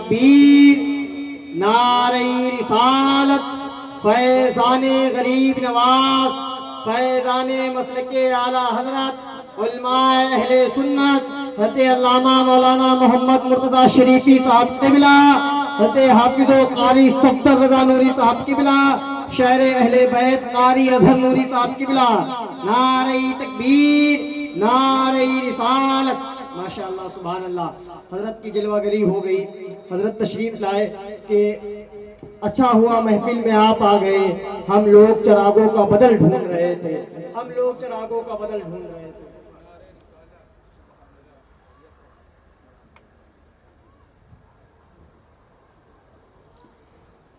तकबीर, नारे रिसालत, फैज़ाने गरीब नवाज, फैज़ाने मसलके आला हजरत उलमाए अहले सुन्नत हज़रत अल्लामा मौलाना मोहम्मद मुर्तज़ा शरीफी साहब क़िबला, हज़रत हाफिज़ो क़ारी सफ़दर रज़ा नूरी साहब क़िबला, शायर अहले बैत क़ारी अज़हर नूरी साहब क़िबला। नारे तकबीर, नारे रिसालत। माशाअल्लाह सुभान अल्लाह। हजरत की जलवागरी हो गई, हजरत तशरीफ लाए कि अच्छा हुआ महफिल में आप आ गए। हम लोग चिरागों का बदल ढूंढ रहे थे, हम लोग चिरागों का बदल ढूंढ रहे थे।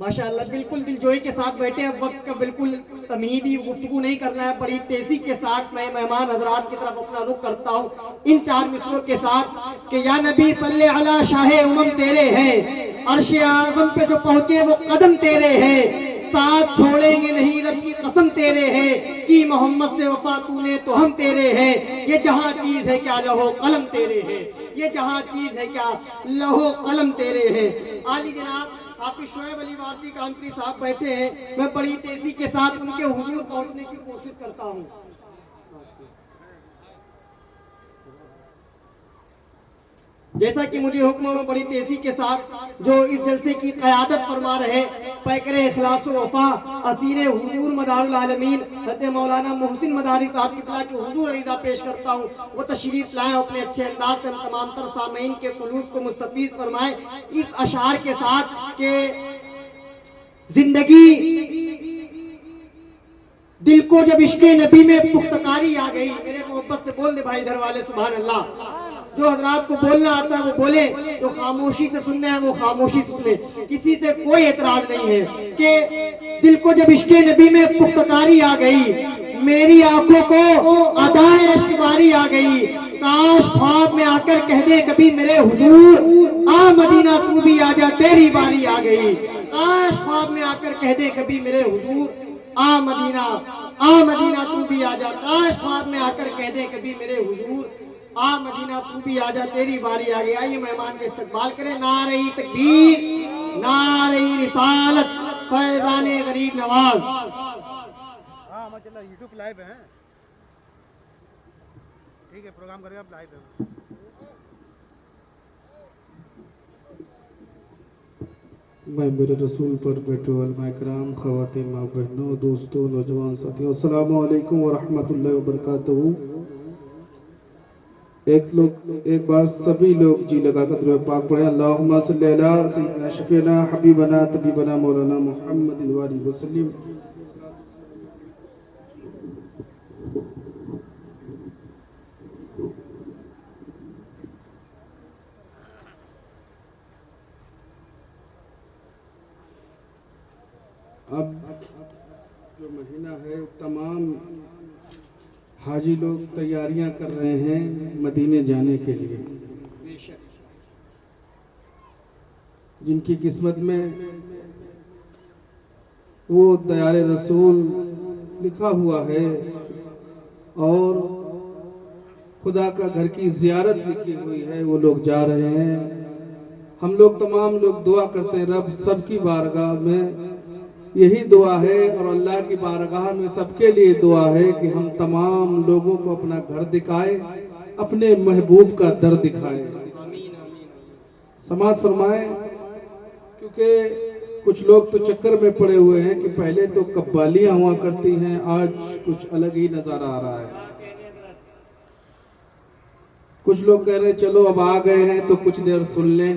माशाअल्लाह बिल्कुल दिलजोई के साथ बैठे। अब वक्त का बिल्कुल तमहीदी गुफ्तगू नहीं करना है, बड़ी तेजी के साथ मैं मेहमान हजरात की तरफ अपना रुख करता हूँ इन 4 मिसरों के साथ कि या नबी सल्ले अला शाहे उमम तेरे हैं, अर्शे आज़म पे जो पहुँचे वो कदम तेरे हैं, साथ छोड़ेंगे नहीं रब की कसम तेरे हैं, कि मोहम्मद से वफा तूने तो हम तेरे हैं, ये जहाँ चीज़ है क्या लहो कलम तेरे हैं, ये जहाँ चीज़ है क्या लहो कलम तेरे हैं। आली जनाब हाफिज शोएब अली वारसी कानपुरी साहब बैठे हैं, मैं बड़ी तेजी के साथ उनके हुजूर पहुंचने की कोशिश करता हूं। जैसा कि मुझे हुक्म में बड़ी तेजी के साथ जो इस जलसे की क़यादत फरमा रहे पैकरे इखलास व वफा असीर हुजूर मदारुल आलमीन हज़रत मौलाना मोहसिन मदारी साहब की के हुजूर अरीज़ा पेश करता हूँ। वो तशरीफ लाएं, अपने अच्छे अंदाज से तमाम तर सामीन के कुलूब को मुस्तफ़ीज़ फरमाएं इस अशार के साथ के जिंदगी दिल को जब इश्क़े नबी में पुख्तकारी आ गई। मेरे मोहब्बत से बोल दे भाई इधर वाले सुभान अल्लाह। जो हजरात को बोलना आता है वो बोले, जो खामोशी से सुनना है वो खामोशी से सुने, किसी से कोई एतराज नहीं है कि दिल को जब इश्क़े नबी में पुख्तकारी आ गई, मेरी आंखों को अदाए इश्क़बारी आ गई, काश ख्वाब में आकर कह दे कभी मेरे हुजूर आ मदीना तू भी आजा तेरी बारी आ गई, काश ख्वाब में आकर कह दे कभी मेरे हुजूर आ मदीना तू भी आजा, काश ख्वाब में आकर कह दे कभी मेरे हुजूर आ मदीना तू भी आजा तेरी बारी आ गई। आइए मेहमान के इस्तकबाल करें। नारे तकबीर, नारे रिसालत, फैज़ाने गरीब नवाज। यूट्यूब लाइव है, ठीक है, प्रोग्राम करेगा आप लाइव है। मैं मेरे रसूल पर बैठे उलमा इकराम, ख़वातीन, माँ बहनों, दोस्तों, नौजवान साथियों, अस्सलामु अलैकुम व रहमतुल्लाहि व बरकातहू। एक बार सभी लोग जी लगाकर दुरूद पाक पढ़े। अल्लाहुम्मा सल्ली अला सय्यिदना शफीना हबीबना तबीबना मौलाना मुहम्मद व आलिहि वसल्लम। अब जो महीना है तमाम हाजी लोग तैयारियां कर रहे हैं मदीने जाने के लिए। जिनकी किस्मत में वो दयारे रसूल लिखा हुआ है और खुदा का घर की जियारत लिखी हुई है, वो लोग जा रहे हैं। हम लोग तमाम लोग दुआ करते हैं, रब सबकी बारगाह में यही दुआ है और अल्लाह की बारगाह में सबके लिए दुआ है कि हम तमाम लोगों को अपना घर दिखाए, अपने महबूब का दर दिखाए। समाअत फरमाए, क्योंकि कुछ लोग तो चक्कर में पड़े हुए हैं कि पहले तो कव्वालियां हुआ करती हैं, आज कुछ अलग ही नजारा आ रहा है। कुछ लोग कह रहे चलो अब आ गए हैं तो कुछ देर सुन लें,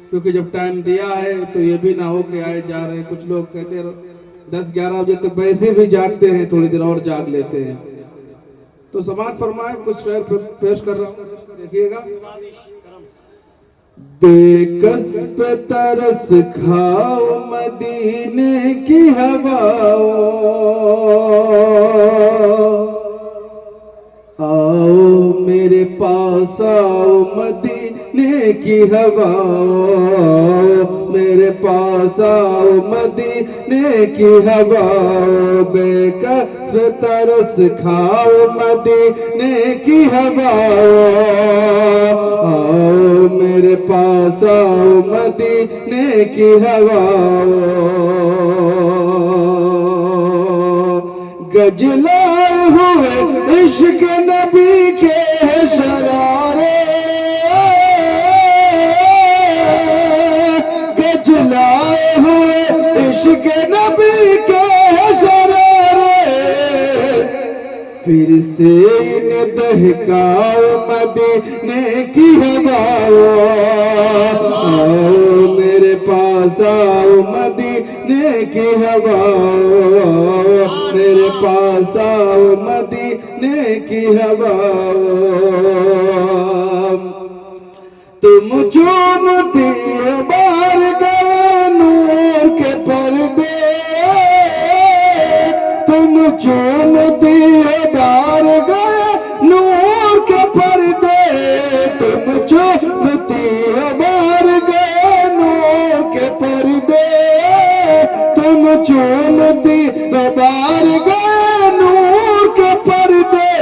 क्योंकि जब टाइम दिया है तो ये भी ना हो कि आए जा रहे हैं। कुछ लोग कहते हैं 10-11 बजे तक वैसे भी जागते हैं, थोड़ी देर और जाग लेते हैं। तो समाअत फरमाए, कुछ शेर पेश कर रहा हूँ, देखिएगा। बेकस पे तरस खाओ मदीने की हवाओं, आओ मेरे पास आओ मदीने की हवाओं, मेरे मेरे पास आओ मदीने की हवाओं, बेकस तरस खाओ मदीने की हवाओं, आओ मेरे पास आओ मदीने की हवाओं। गजलाए हुए इश्क नबी के शरारे, गजलाए हुए इश्क नबी के शरारे, फिर से इन दहकाओ मदीने की हवाओं, आओ मेरे पास आओ मदीने की हवाओं, मेरे पास आओ मदीने की हवाओं। तुम चूमती हो बार गए नूर के पर्दे, तुम चूमती हो बार गए नूर के पर्दे, तुम चूमती हो बार गए नूर के पर्दे, तुम चूमती हो बार गए नूर के पर्दे।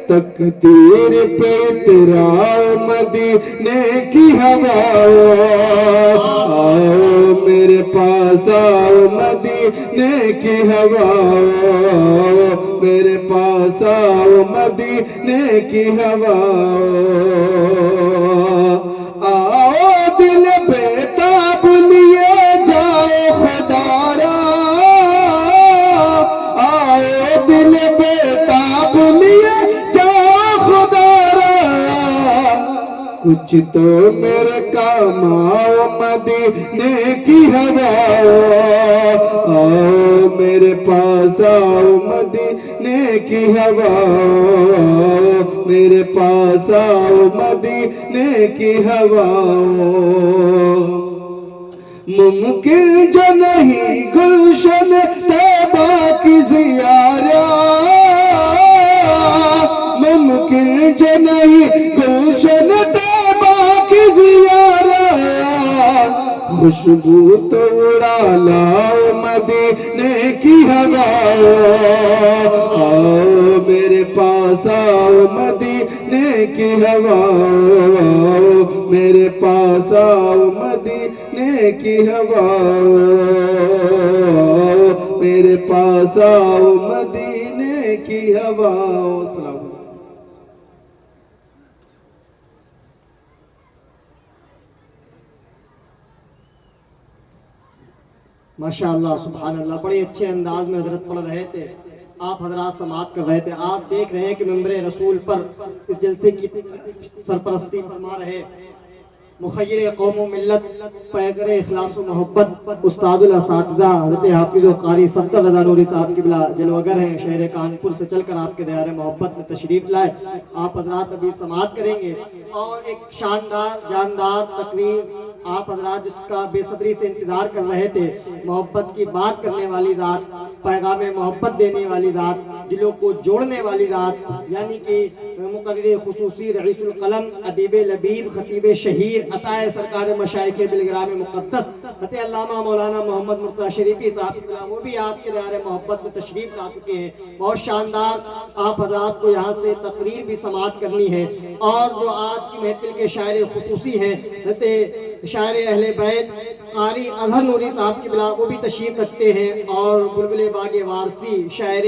तकदीर पे तेरा मदीने की हवाओं, आओ मेरे पास आओ मदीने की हवाओं, मेरे पास आओ मदीने की हवाओं। आओ दिल बेताब लिए जाओ खुदारा, आओ दिल बेताब लिए कुछ तो मेरे काम आओ मदीने की हवाओं, आओ मेरे पास आओ मदीने की हवाओं, मेरे पास आओ मदीने की हवाओं। मुमकिन जो नहीं गुलशन तैबा की ज़ियारा, मुमकिन जो नहीं गुलशन तैबा की ज़ियारा, खुशबू तो उड़ा लाओ मदीने की हवाओं, आओ मेरे पास आओ मदीने की हवाओं, मेरे पास आओ मदीने की हवाओं, मेरे पास आओ मदीने की हवाओं। सलाम। माशाअल्लाह सुभान अल्लाह, बड़े अच्छे अंदाज में हजरत पढ़ रहे थे, आप हजरात समाअत कर रहे थे। आप देख रहे हैं कि मिंबर रसूल पर इस जलसे की सरपरस्ती फरमा रहे मुखय्यर कौम मिल्लत पैगर इखलास मोहब्बत उस्तादुल असातिज़ा हज़रत हाफिज़ व क़ारी सफ़दर रज़ा नूरी साहब की बिला जलवगर हैं, शहर कानपुर से चलकर आपके दायरे मोहब्बत में तशरीफ़ लाए। आप हजरात अभी समाअत करेंगे और एक शानदार जानदार तकरीर आप हजरात जिसका बेसब्री से इंतजार कर रहे थे, मोहब्बत की बात करने वाली ज़ात, पैगाम मोहब्बत देने वाली ज़ात, दिलों को जोड़ने वाली ज़ात, यानी कि मुक़र्रिर खुसूसी रईसुल क़लम अदीब लबीब खतीब शहीर अताए सरकार मशाइख़ बिलग्राम मुक़द्दस हज़रत अल्लामा मौलाना मोहम्मद मुर्तज़ा शरीफ़ी साहब, वो भी आपके दायरे मोहब्बत में तशरीफ़ ला चुके हैं। बहुत शानदार आप हजरात को यहाँ से तकरीर भी समाअत करनी है। और जो आज की महफिल के शायर खुसूसी हैं हज़रत शायर अहले बैत क़ारी अज़हर नूरी साहब की बिला, वो भी तशरीफ़ रखते हैं। और बुलबुल बागे वारसी शायर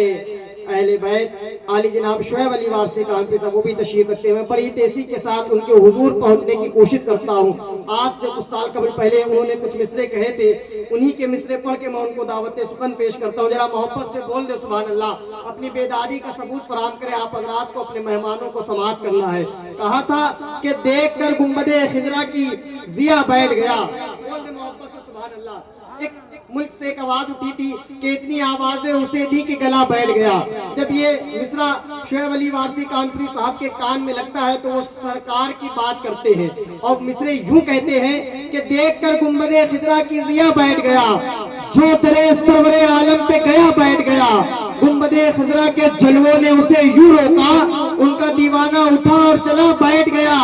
अहले बैत आली जनाब शुएब अली वारसी कानपुर साहब, वो भी तशरीफ़ रखते हैं। मैं बड़ी तेज़ी के साथ उनके हुजूर पहुँचने की कोशिश करता हूँ। आज से कुछ साल कबल पहले उन्होंने कुछ मिसरे कहे थे, उन्हीं के मिसरे पढ़ के मैं उनको दावत सुखन पेश करता हूँ। जरा मोहब्बत से बोल दे सुभान अल्लाह, अपनी बेदारी का सबूत फराहम करे। आप हज़रात को अपने मेहमानों को समाअत करना है। कहा था कि देख कर गुंबदे खिजरा की जिया बैठ गया, बोल दे मोहब्बत से सुभान अल्लाह। एक मुल्क से एक आवाज उठी थी कि इतनी आवाजें उसे दी कि गला बैठ गया। जब ये मिसरा शुएब अली वारसी कानपुरी साहब के कान में लगता है तो वो सरकार की बात करते हैं और मिसरे यूं कहते हैं कि देखकर गुंबदे खिजरा की रिया बैठ गया, जो दरे सरवरे आलम पे गया बैठ गया। गुंबदे खिजरा के जलवों ने उसे यूं रोका, उनका दीवाना उठा और चला बैठ गया।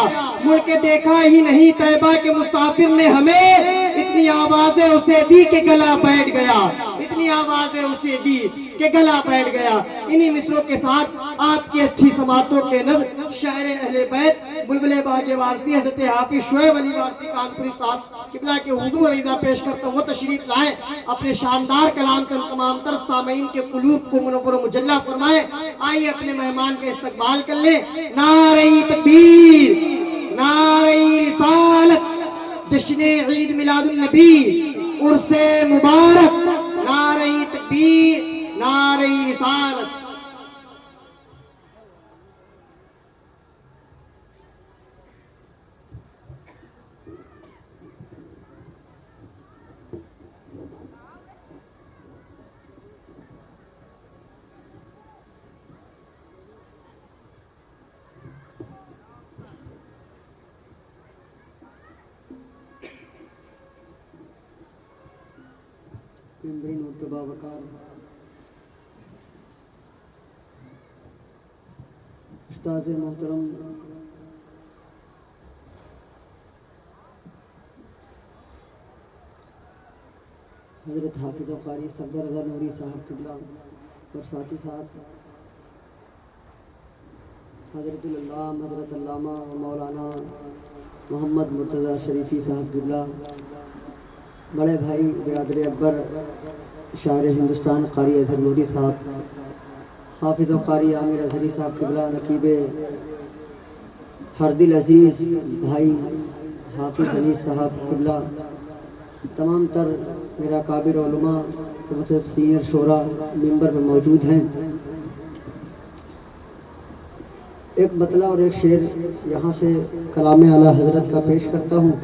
मुड़ के देखा ही नहीं तैबा के मुसाफिर ने हमें, इतनी आवाजें उसे दी कि गला बैठ गया, इतनी आवाजें उसे दी कि गला बैठ गया। इन्हीं मिसरों के साथ आपकी अच्छी समातों के नज़्म शायर अहले बैत बुलबुले बागे वारसी हज़रत हाफिज शुएब अली वारसी कानपुरी साहब किबला के हुजूर अरीज़ा पेश करता हूँ। तशरीफ लाए, अपने शानदार कलाम से तमाम तर सामीन के कुलूब को मुनव्वर मुजल्ला फरमाए। आइए अपने मेहमान का इस्तकबाल कर ले। नारे तकबीर, नारे रिसालत, जश्न ईद मिलादुन नबी, उर्से मुबारक, नारे तकबीर, नारे रिसालत। उस्ताद मोहतरम हजरत हाफिज कारी सफदर रज़ा नूरी साहब किबला और साथ ही साथ हजरत अल्लामा व मौलाना मोहम्मद मुर्तज़ा शरीफी साहब किबला, बड़े भाई बिरादर अकबर शायर हिंदुस्तान कारी अजहर नूरी साहब, हाफिज कारी आमिर अजहरी साहब किबला, नकीब हरदिल अजीज़ भाई हाफिज अनीस साहब किबला, तमाम तर मेरा काबिर उलमा सीनियर शोरा मेंबर में मौजूद हैं। एक मतला और एक शेर यहाँ से कलाम आला हज़रत का पेश करता हूँ।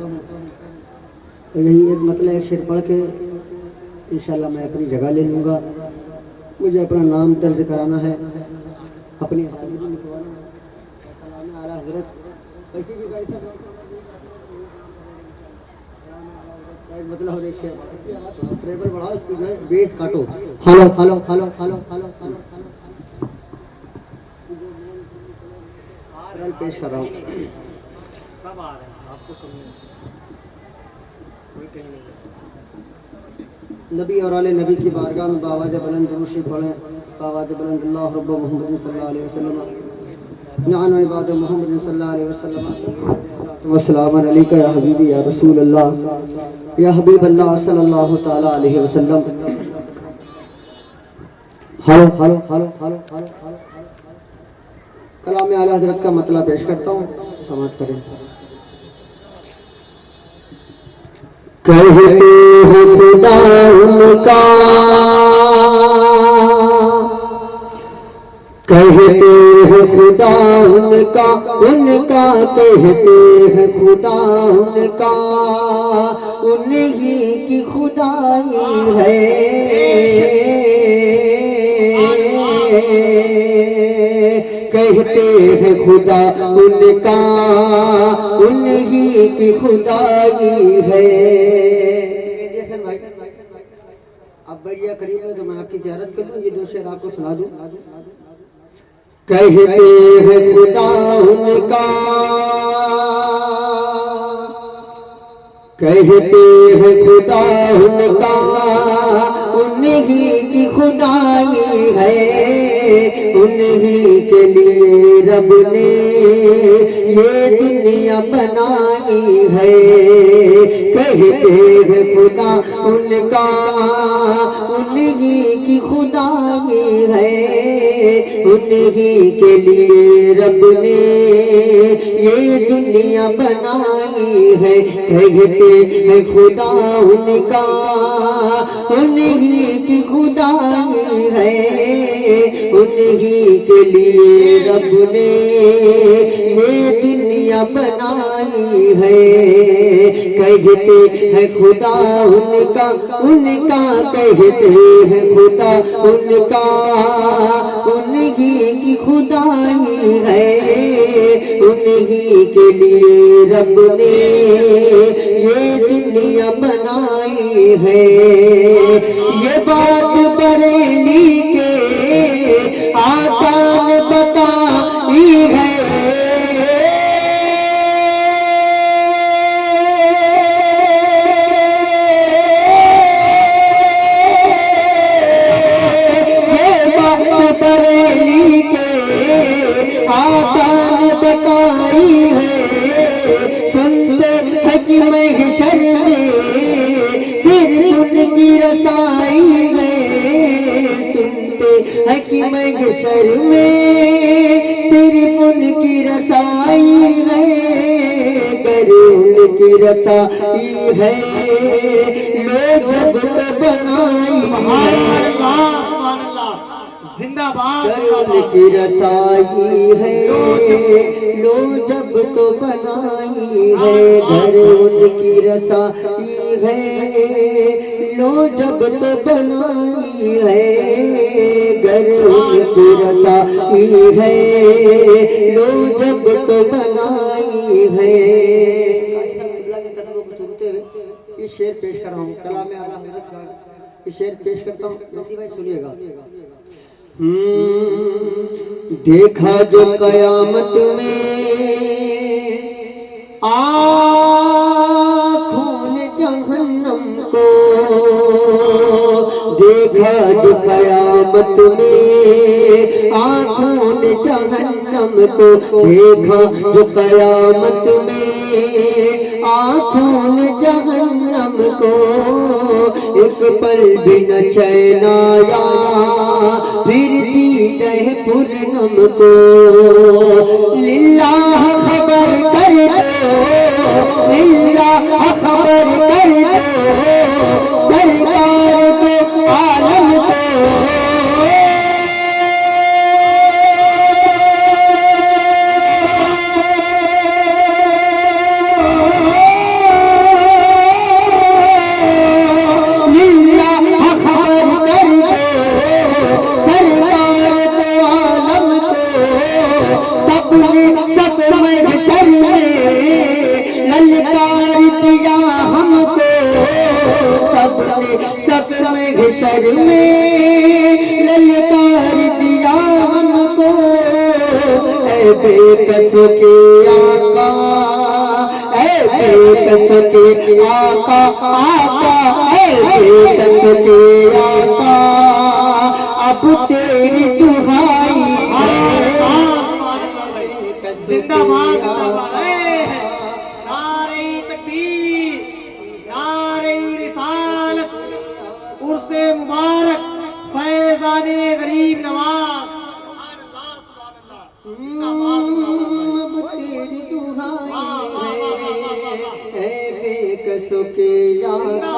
तो यही एक मतला एक शेर पढ़ के इंशाल्लाह मैं अपनी जगह ले लूँगा। मुझे अपना नाम दर्ज कराना है, अपनी हाजिरी लिखवाना है। कलाम आला हज़रत पैसे की गाड़ी से एक मतलब और एक शेर ट्रेबल बढ़ाओ, इसकी जो है बेस काटो। Hello hello hello hello hello hello hello पेश कर रहा हूँ। सब आ रहे हैं आपको सुनने, कोई कहीं नहीं। नबी और आले नबी की बारगाह में बावाज़ बुलंद दुरूद पढ़ें। बावाज़ बुलंद अल्लाह रब्ब मोहम्मद सल्लल्लाहु अलैहि वसल्लम नान इबाद मोहम्मद सल्लल्लाहु अलैहि वसल्लम वस्सलाम अलैका या हबीबी या रसूल अल्लाह या हबीब अल्लाह सल्लल्लाहु तआला अलैहि वसल्लम। Hello hello hello hello hello hello कलाम आला हज़रत का मतलब पेश करता हूँ, समाअत करें। कहते हैं खुदा उनका, कहते हैं खुदा उनका, उनका कहते हैं खुदा उनका, उन्हीं की खुदाई है। कहते हैं खुदा उनका, उन्हीं की खुदाई है। अब बढ़िया करीब है तो मैं आपकी ज़ियारत कर लूँ, ये दो शेर आपको सुना दूँ। कहते हैं खुदा उनका, कहते हैं खुदा उनका, उन्हीं की खुदाई है। उन्हीं के लिए रब ने ये दुनिया बनाई है। कहते हैं खुदा उनका, उन्हीं की खुदाई है। उन्हीं के लिए रब ने ये दुनिया बनाई है। कहते हैं खुदा उनका, उन्हीं की खुदाई है। उन्हीं के लिए रब ने ये दुनिया बनाई है। कहते हैं खुदा उनका, उनका कहते हैं खुदा उनका, उन्हीं की खुदाई है। उन्हीं के लिए रब ने ये दुनिया बनाई है। ये बात बरेली के आका ने बताई है। रसाई है। सुनते हैं कि महशर में सिर्फ उनकी रसाई है। सुनते हैं कि महशर में सिर्फ उनकी रसाई है। गर उनकी रसाई है लो जब तो बनाई है। जिंदाबाद की रसाई है लो जब तो बनाई है। घर उनकी रसाई है लो जब तो बनाई है। घर उनकी रसाई है लो जब तो बनाई है। कदमों को चूमते हुए ये शेर पेश कर रहा हूँ। कलाम आला हज़रत का ये शेर पेश करता हूँ। जल्दी भाई सुनिएगा। देखा जो कयामत में आँखों ने जहन्नम को। देखा जो कयामत में आँखों ने जहन्नम को। देखा जो कयामत में आँखों ने जहन्नम को। एक पल भी न चैन आया फिर दीद है पूर्णम को। लिल्लाह खबर कर दो लिल्लाह खबर कर दो सरकार तो आलम को। शर में ललकार दिया हमको। ऐ बेकस के आका ऐ बेकस के आका आका ऐ बेकस के आका अब तेरी दुहाई जिंदाबाद नारे तकबीर नारे रिसालत उर्से मुबारक फैजाने गरीब नवाज। अब तेरी दुहाई है बेकसों के आका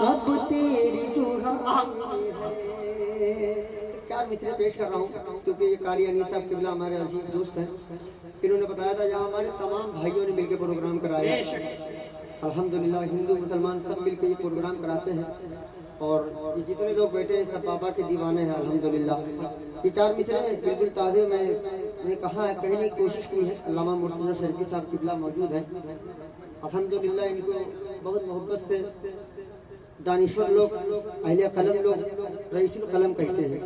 अब तेरी दुहाई है। चार मिसरे पेश कर रहा हूँ क्योंकि ये कारी अनीस साहब किबला हमारे अजीज दोस्त हैं। इन्होंने बताया था यहाँ हमारे तमाम भाइयों ने मिलकर प्रोग्राम कराया। अल्हम्दुलिल्लाह हिंदू मुसलमान सब मिलकर ये प्रोग्राम कराते हैं और ये जितने लोग बैठे हैं सब बाबा के दीवाने हैं अल्हम्दुलिल्लाह। ये चार मिसरे बिल्कुल ताज़े मैंने कहा है कहने की कोशिश की है। अल्लामा मुर्तज़ा शरीफी साहब किबला मौजूद हैं अल्हम्दुलिल्लाह। इनको बहुत मोहब्बत से दानिश्वर लोग अहले कलम लोग रईसुल कलम कहते हैं।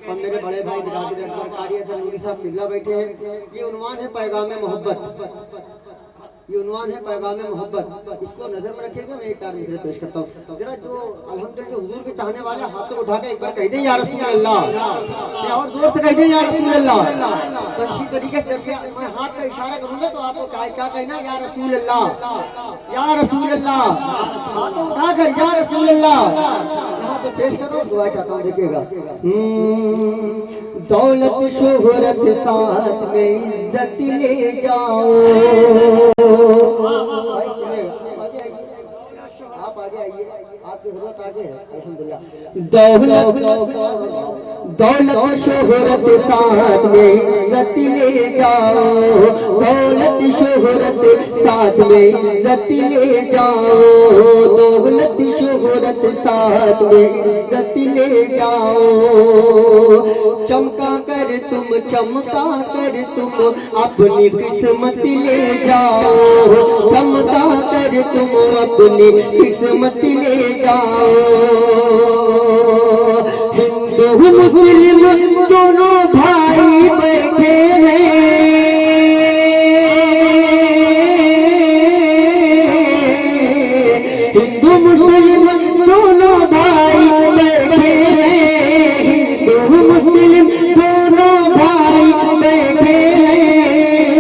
और मेरे बड़े भाई बिरादर अकबर कारी अजहर नूरी साहब किबला बैठे हैं। ये उन्वान है पैगाम मोहब्बत। ये उन्वान है पैगाम मोहब्बत। इसको नजर में रखिएगा। मैं चार मिसरे पेश करता हूँ जरा जो अल्हम्दुलिल्लाह हुजूर के चाहने वाले हाथों उठा के एक बार कह दें या रसूल अल्लाह। और जोर से कह दें या रसूल अल्लाह। तो इसी तरीके से जब मैं हाथ का इशारा करूंगा तो आपको क्या कहना या रसूल अल्लाह या रसूल अल्लाह। हाथों उठाकर या रसूल अल्लाह यहाँ पे पेश करो। दुआ चाहता हूँ देखिएगा। दौलत शोहरत साथ में इज्जत ले जाओ। आप आगे आइए आपकी जरूरत आगे है अल्हम्दुलिल्लाह। दौलत शोहरत साथ में इज्जत ले जाओ। दौलत शोहरत साथ में इज्जत ले जाओ। दौलत शोहरत साथ में इज्जत ले जाओ। चमका कर तुम अपनी किस्मत ले जाओ। चमका कर तुम अपनी किस्मत ले जाओ। हिंदू मुस्लिम दोनों भाई बैठे हैं। हिंदू मुस्लिम दोनों भाई बैठे हैं। हिंदू मुस्लिम दोनों भाई बैठे हैं।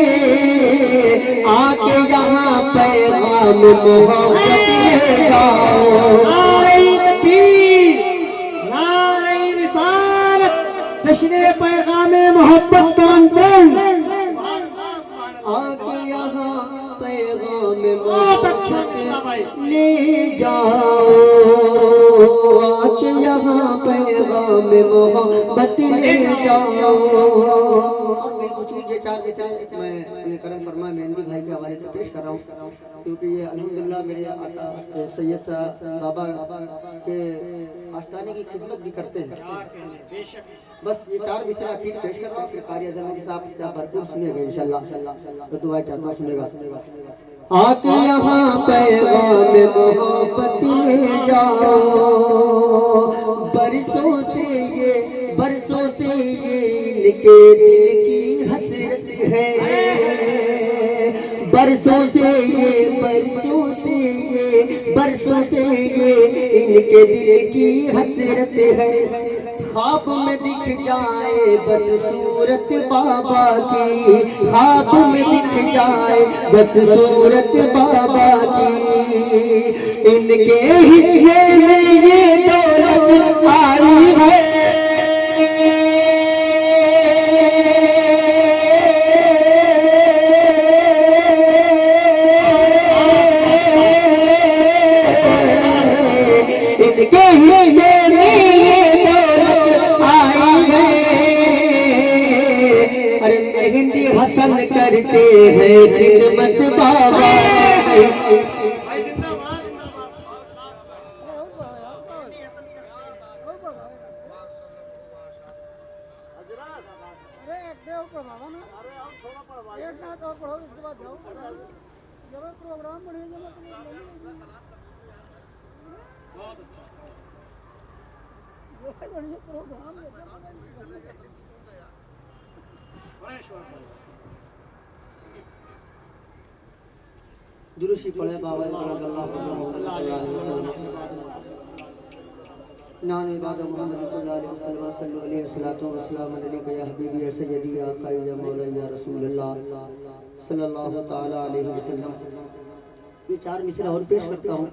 में मोहब्बत ले जाओ। नारे तकबीर, नारे रिसालत, जश्न पैगामे मोहब्बत का अंतरंग। आके यहाँ पैगाम मोहब्बत ले जाओ। आके यहाँ पैगाम मोहब्बत ले जाओ। ये चार विचार मैं अपने करम फरमा मेहंदी भाई के हवाले से पेश कर रहा हूँ, क्योंकि ये अल्हम्दुलिल्लाह मेरे आका सैयद साहब बाबा के आस्थाने की खिदमत भी करते हैं। बस ये चार विचार आखिर पेश कर रहा हूँ, फिर कार्य जरूर साहब भरपूर सुनेगा इंशाल्लाह, तो दुआ चाहता सुनेगा। आके यहाँ पैगाम मोहब्बत ले जाओ। बरसों से ये इनके दिल की हसरत है। बरसों से ये इनके दिल की हसरत है। ख्वाब में दिख जाए बस सूरत बाबा की, ख्वाब में दिख जाए बस सूरत बाबा की। इनके हिस्से में ये दौलत आई है। हसन करते हैं खिदमत बाबा। जुलूसी पढ़े बाबा नान इबाद मोहम्मद सल्लल्लाहु अलैहि वसल्लम अलैका या हबीबी या सय्यदी या क़ाइद या मौला या रसूलुल्लाह सल्लल्लाहु तआला अलैहि वसल्लम। ये चार मिसरा और पेश करता हूँ,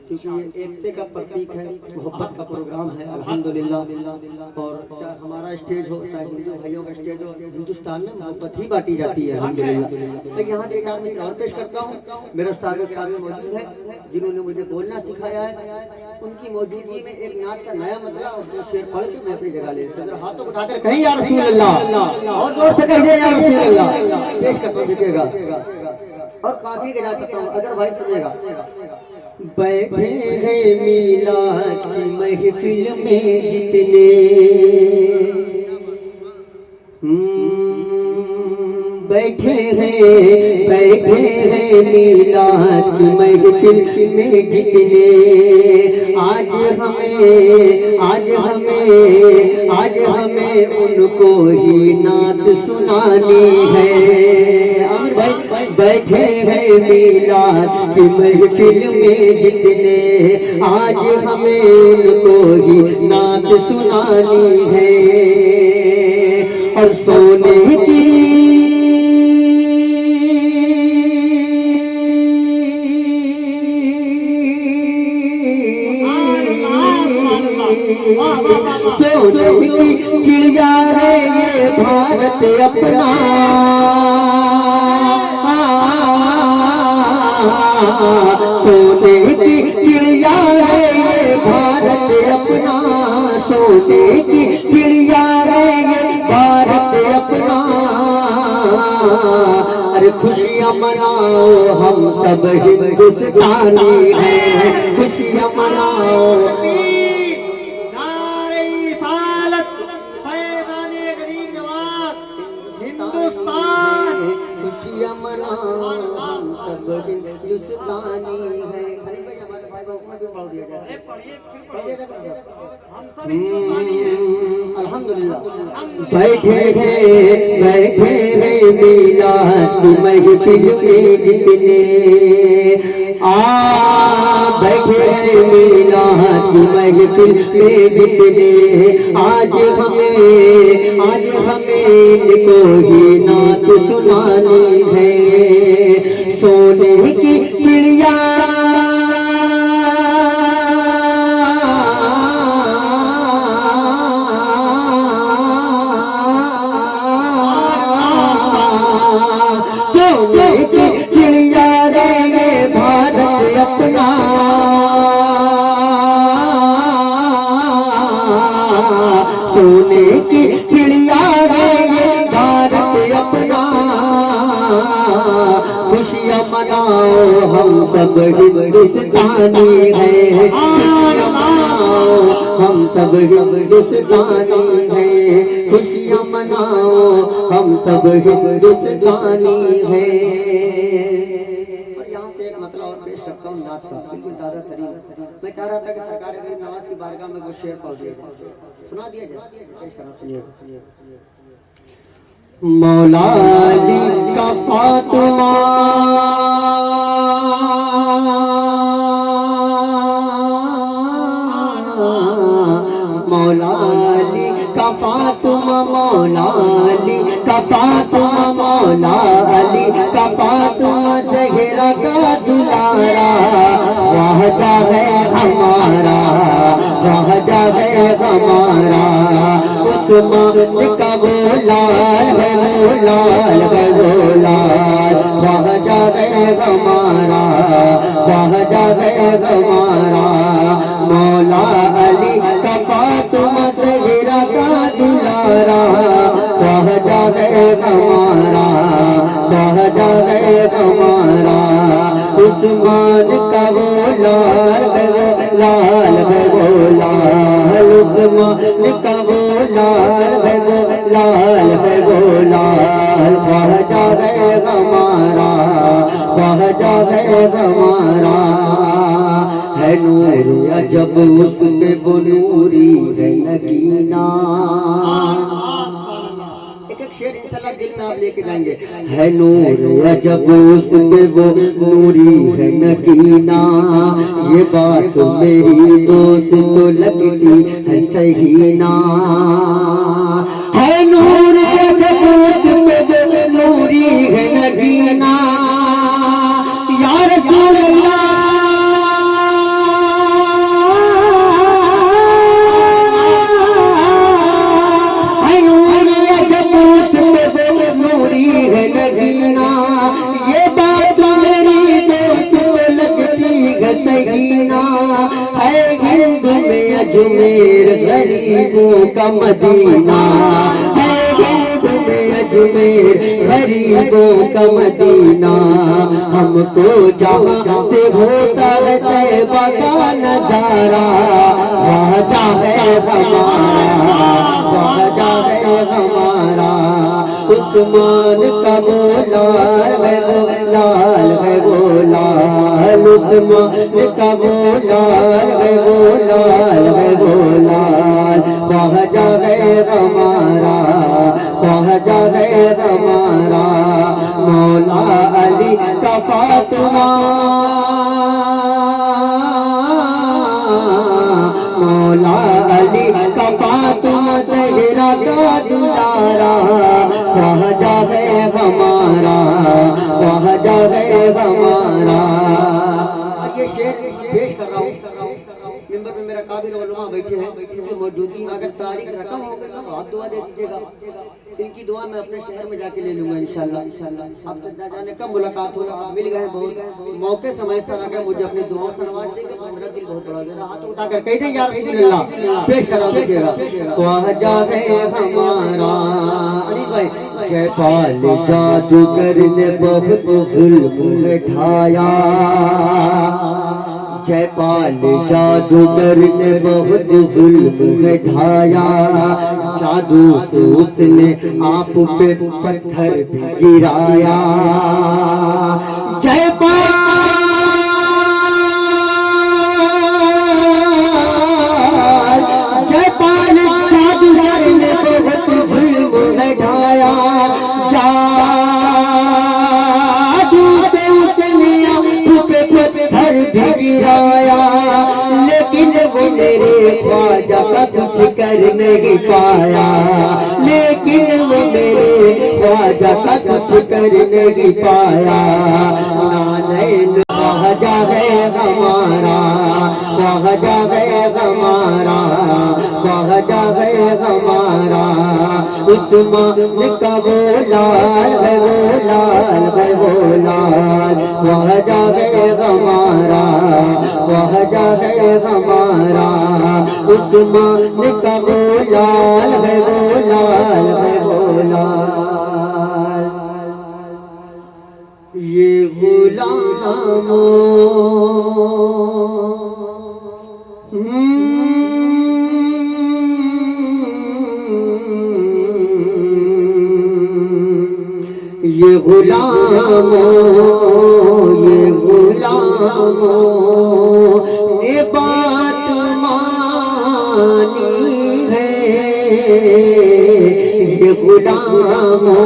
क्योंकि ये एकते का प्रतीक है, मोहब्बत का प्रोग्राम है अल्हम्दुलिल्लाह। और चाहे हमारा स्टेज हो, चाहे हिंदू भाइयों का स्टेज हो, हिंदुस्तान में मोहब्बत ही बांटी जाती है अल्हम्दुलिल्लाह। मैं यहाँ से चार मिसरा और पेश करता हूँ। मेरे उस्ताद में मौजूद है जिन्होंने मुझे बोलना सिखाया है, उनकी मौजूदगी में एक नात का नया मतलब और दो शेर पढ़ के मैं अपनी जगह ले लेता हूँ। हाथों उठाकर कहीं या रसूल अल्लाह, और जोर से कहिए या रसूल अल्लाह। पेश करता देखिएगा और काफी गिरा सकता हूँ अगर भाई सुनेगा। बैठे हैं मीलाद की महफिल में जितने, बैठे हैं मीलाद की महफिल में जितने। आज हमें उनको ही नात सुनानी है। आमिर भाई बैठे हैं मीलाद की महफिल में जितने, आज हमें उनको ही नात सुनानी है। और सोने की सोने की चिड़िया है ये भारत अपना। सोने की चिड़िया है ये भारत अपना। सोने की चिड़िया है ये भारत अपना। अरे खुशियाँ मनाओ हम सब हिंदुस्तानी हैं, खुशियाँ मनाओ। खुशियाँ मनाओ हम सब हिंदुस्तानी हैं। अल्हम्दुलिल्लाह। बैठे हैं मीलाद की महफिल में जितने, बैठे हैं मीलाद की महफिल में जितने। आज हमें इनको ही नात सुनानी है। सोने की चिड़िया सब हिंदुस्तानी हैं, खुशियाँ मनाओ हम सब हिंदुस्तानी हैं, खुशियाँ मनाओ हम सब हिंदुस्तानी हैं। और यहाँ से एक मतलब और पेश करता हूँ नात का, बिल्कुल दादा तरीन। मैं चाह रहा था कि सरकार गरीब नवाज की बारगाह में कुछ शेर पढ़ दिया जाए, सुना दिया जाए, पेश करना सुनिए। मौला अली का फातिमा मौला अली का फातिमा मौला अली का फातिमा मौला अली का फातिमा ज़हरा का दुलारा, वह जाए हमारा, वह जाए हमारा, उस्मान का वो लाल है, वो लाल है, वो लाल, वह जाए हमारा, वह जाए हमारा, मौला अली का फातिमा ज़हरा का दुलारा, वह जाए हमारा, वह जाए हमारा, उस्मान का वो लाल है, वो लाल है, वो लाल, उस्मान का वो लाल है, वो लाल है, वो लाल, वह जाए हमारा, वह जाए हमारा, है नूर अजब उस पे वो नूरी है नगीना। एक शेर इंशाल्लाह दिल में आप लेके जाएंगे, है नूर अजब उस पे वो नूरी है नगीना, ये बात मेरी दोस्त तो लगती है सही ना, है नूर अजब उस पे वो नूरी है नगीना, या रसूल अल्लाह अजमेर गरीबों का मदीना, है हिंद में अजमेर गरीबों का मदीना, हमको जहाँ से होता है तैबा का नजारा, वह जाए हमारा, वह जाए हमारा, उस्मान का वो लाल है, वो लाल है, वो लाल, उस्मान का वो लाल है, वो लाल है, वो लाल, वह जाए हमारा, वह जाए हमारा, मौला अली का फातिमा मौला अली का फातिमा ज़हरा का दुलारा, वह जाए हमारा, वह जाए हमारा। ये शेर पेश कर रहा हूँ, मिंबर में मेरा काबिल उलमा बैठे हैं, इनकी मौजूदगी में अगर तारीख रकम हो गई तो आप दुआ दे दीजिएगा, इनकी दुआ मैं अपने शहर में जाके ले लूंगा इंशाल्लाह। आपसे न जाने कब मुलाकात होगा, आप मिल गए बहुत, मौके समय सर आ गए, मुझे अपनी दुआओं से नवाज देंगे तो मेरा दिल बहुत बड़ा जरा हाथ उठाकर कह दें या रसूल अल्लाह, पेश करा दीजिएगा, वह जाए हमारा। अली भाई, जयपाल जादूगर ने बहुत जुल्म उठाया, जयपाल जादूगर ने बहुत जुल्म ढाया, जादू से उसने आप पे पत्थर भी गिराया, जयपाल जयपाल जादूगर ने बहुत जुल्म ढाया, जादू से उसने आप पे पत्थर भी गिराया, लेकिन वो मेरे ख्वाजा का कुछ कर नहीं पाया, लेकिन वो मेरे ख्वाजा का कुछ कर नहीं पाया, नानैन ख्वाजा है हमारा, ख्वाजा है हमारा, ख्वाजा है हमारा, उस्मान का वो लाल है, वो लाल है, वो लाल, ख्वाजा है हमारा, ख्वाजा है हमारा, उस्मान का वो लाल है, वो लाल है, वो लाल, ये गुलाम ये गुलामों ने बात मानी है, ये गुलामों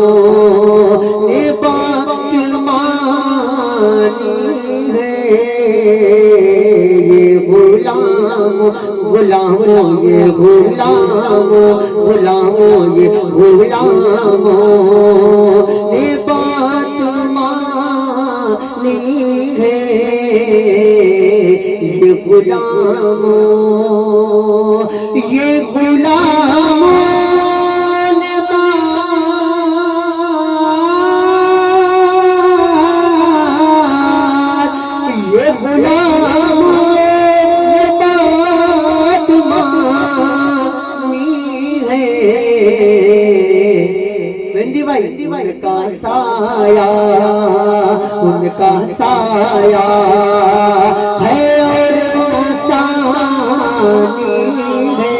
ने बात मानी है, ये गुलामों ये गुलामों ने बात मानी है, ये गुलामों ने बात, ये गुलामों ने बात मानी है। मेहंदी भाई उनका साया है और आसानी है,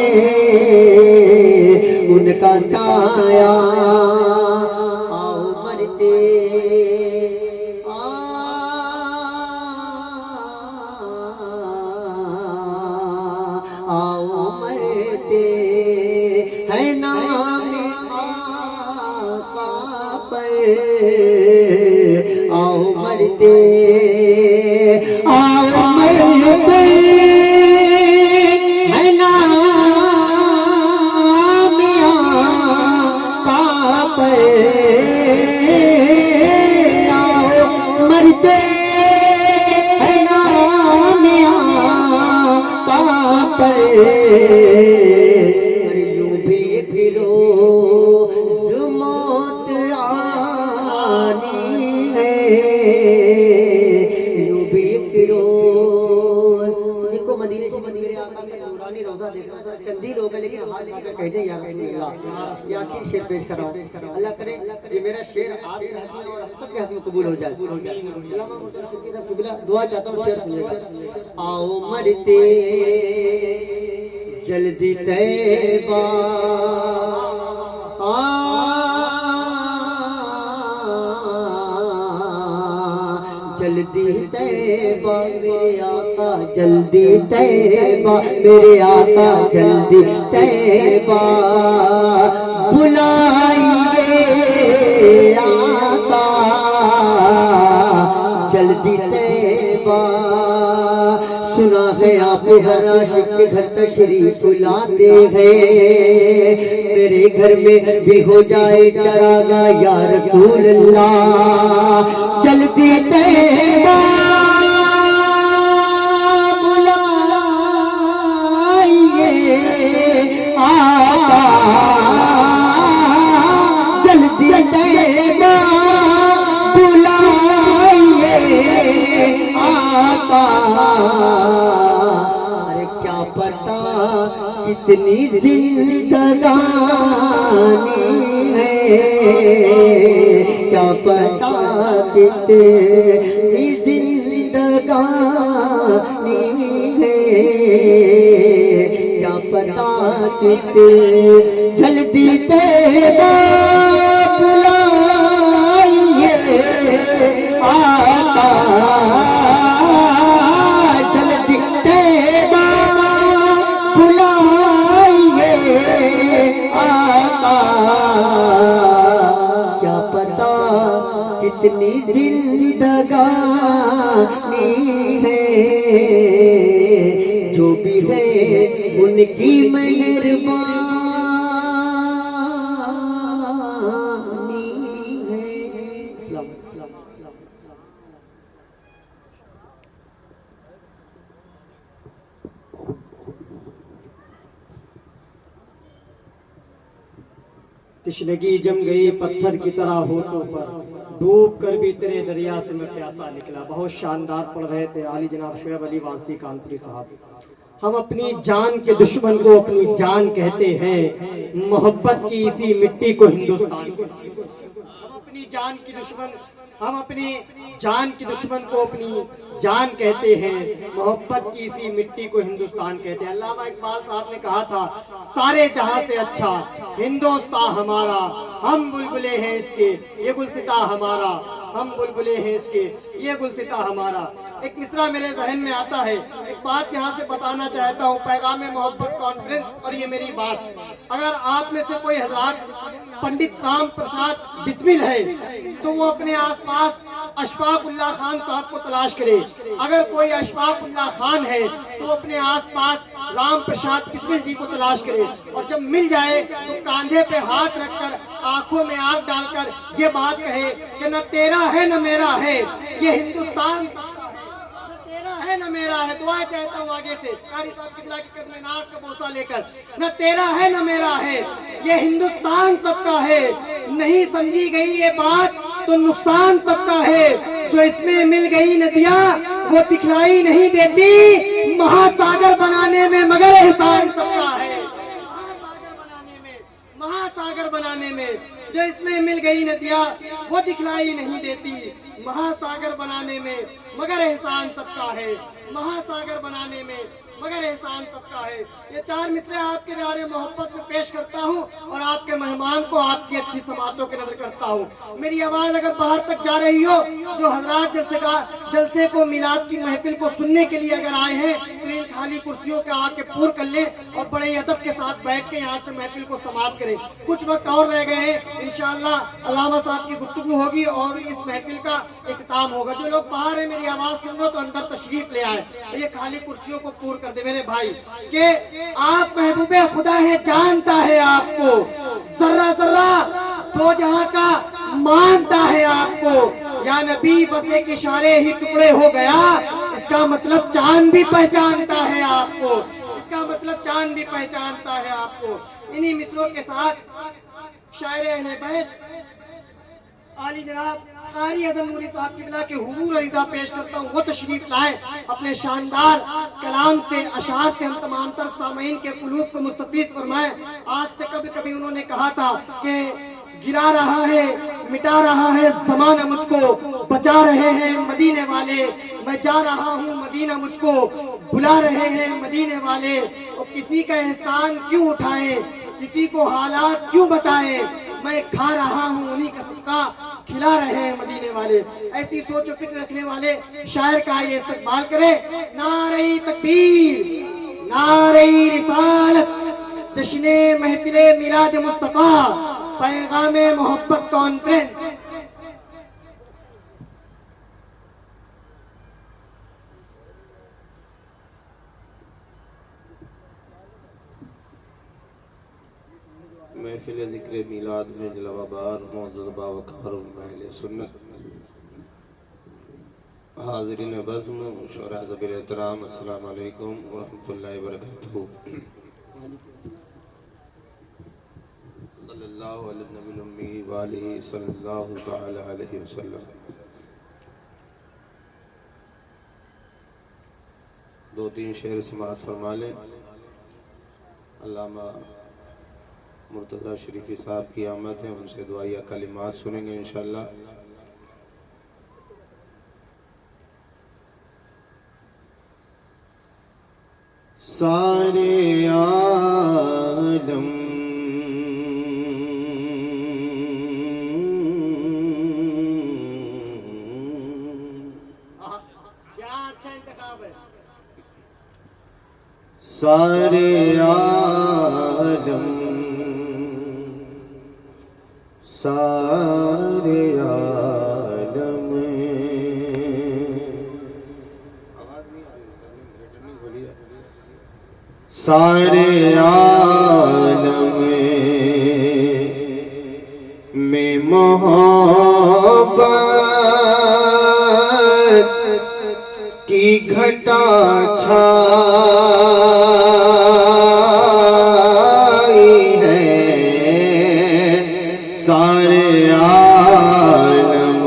उनका साया आओ मरते आओ मरते है नाम आका पर, आओ मरते है नाम आका पर, आओ मरते है नाम आका पर, यूं भी फिरोज मौत आनी है, यूं भी फिरोज। इनको मदीने से मदीने आका का नूरानी रोजा देखना था, चंदी लोग हैं लेकिन हाल लेकर कह दे या रसूल अल्लाह, ये आखिरी शेर पेश कर रहा हूं। अल्लाह करे ये मेरा शेर आपके हक में और हम सबके हक में कबूल हो जाए। अल्लामा मुर्तज़ा शफी साहब की बिला दुआ चाहता हूं, शेर सुनिएगा। आओ मरते जल्दी तैबा, जल्दी तैबा मेरे आका, जल्दी तैबा मेरे आका, जल्दी तैबा बुलाइए आका, जल्दी तैबा। सुना है आप हर आशिक के घर तशरीफ लाते हैं, मेरे घर में भी हो जाए चरागा या रसूल अल्लाह, जल्दी तैबा बुलाइए आका, जल्दी तैबा बुलाइए आका। अरे क्या पता कितनी जिंदगानी है, क्या पता कितनी जिंदगानी है, क्या पता कितनी जल्दी तैबा बुलाइए आका, जल्दी तैबा बुलाइए आका। क्या पता कितनी जिंदगानी है, जो भी है उनकी मेहरबानी है। इस्लाम तिश्नगी जम गई पत्थर की तरह होठों पर, डूब कर भी तेरे दरिया से मैं प्यासा निकला। बहुत शानदार पढ़ रहे थे आली जनाब शुएब अली वारसी कानपुरी साहब। हम अपनी जान के दुश्मन को अपनी जान कहते हैं, मोहब्बत की इसी मिट्टी को हिंदुस्तान कहते हैं। अपनी जान की दुश्मन, हम अपनी जान की दुश्मन को अपनी जान कहते हैं। मोहब्बत की इसी मिट्टी को हिंदुस्तान कहते हैं। अल्लामा इकबाल साहब ने कहा था, सारे जहां से अच्छा हिंदुस्तान हमारा, हम बुलबुले हैं इसके ये गुलसिता हमारा, हम बुलबुले हैं इसके ये गुलसिता हमारा। एक मिसरा मेरे जहन में आता है, एक बात यहाँ से बताना चाहता हूँ, पैगाम मोहब्बत कॉन्फ्रेंस। और ये मेरी बात, अगर आप में से कोई हजरात पंडित राम प्रसाद बिस्मिल है तो वो अपने आसपास अशफाक उल्लाह खान साहब को तलाश करे। अगर कोई अशफाक उल्लाह खान है तो अपने आसपास राम प्रसाद बिस्मिल जी को तलाश करे, और जब मिल जाए तो कांधे पे हाथ रखकर आंखों में आग डालकर ये बात कहे कि न तेरा है न मेरा है ये हिंदुस्तान, तेरा है न मेरा है। दुआ चाहता हूँ आगे से कारी साहब किबला की कदम नाज का बोसा लेकर, न तेरा है न मेरा है ये हिंदुस्तान सबका है। नहीं समझी गई ये बात तो नुकसान सबका है। जो इसमें मिल गई नदियाँ वो दिखलाई नहीं देती, महासागर बनाने में मगर एहसान सबका है। महासागर बनाने में जो इसमें मिल गई नदियाँ वो दिखलाई नहीं देती, महासागर बनाने में मगर एहसान सबका है। महासागर बनाने में मगर एहसान सबका है। ये चार मिसरे आपके द्वारे मोहब्बत में पेश करता हूँ और आपके मेहमान को आपकी अच्छी समातों की नजर करता हूँ। मेरी आवाज अगर बाहर तक जा रही हो, जो हजरात जलसे को मिलाद की महफिल को सुनने के लिए अगर आए हैं तो इन खाली कुर्सियों के आके पूर कर ले और बड़े अदब के साथ बैठ के यहाँ से महफिल को समाप्त करें। कुछ वक्त और रह गए हैं, इंशाअल्लाह अल्लामा साहब की गुफ्तगू होगी और इस महफिल का इख्तिताम होगा। जो लोग बाहर है मेरी आवाज सुन लो तो अंदर तशरीफ ले आए, ये खाली कुर्सियों को पूर कर दे मेरे भाई के आप महबूबे खुदा है, जानता है आपको जर्रा जर्रा दो जहां का मानता है आपको। या नबी बस एक इशारे ही टुकड़े हो गया, इसका मतलब चांद भी पहचानता है आपको, इसका मतलब चांद भी पहचानता है आपको। इन्हीं मिसरों के साथ शायर अहले बैत आली जनाब कारी हज़रत नूरी साहब किबला के हुजूर अलीज़ा पेश करता हूँ। वो तशरीफ लाए अपने शानदार कलाम से, अशार से हम तमाम तर सामीन के कुलूब को मुस्तफीद फरमाए। आज से कभी कभी उन्होंने कहा था कि गिरा रहा है मिटा रहा है ज़माना मुझको, बचा रहे हैं मदीने वाले, मैं जा रहा हूँ मदीना मुझको बुला रहे हैं मदीने वाले। और किसी का एहसान क्यों उठाएं, किसी को हालात क्यों बताएं, मैं खा रहा हूँ उन्हीं का सदका खिला रहे हैं मदीने वाले। ऐसी सोच और फिक्र रखने वाले शायर का ये इस्तकबाल करे। नारे तकबीर नारे रिसालत, जश्ने महफिले मिलाद मुस्तफा, पैगामे मोहब्बत कॉन्फ्रेंस। महफिल ज़िक्र मिलाद में जलवाबार मौजूद बावकार महल सुन्नत, हाज़रीन बज़्म शुरा ज़बीर एहतराम, अस्सलामु अलैकुम व रहमतुल्लाहि व बरकातुहू। सल्लल्लाहु अलैहि नबी उम्मी व आलिहि सल्लल्लाहु तआला अलैहि वसल्लम। दो तीन शेर समाअत फरमा लें। अल्लामा मुर्तज़ा शरीफी साहब की आमद है, उनसे दुआया कलिमात सुनेंगे इंशाअल्लाह। सारे आलम क्या अच्छा इंतखाब है। सारे आलम सारे आलम सारे आलम में मोहब्बत की घटा छाई है। सारे आलम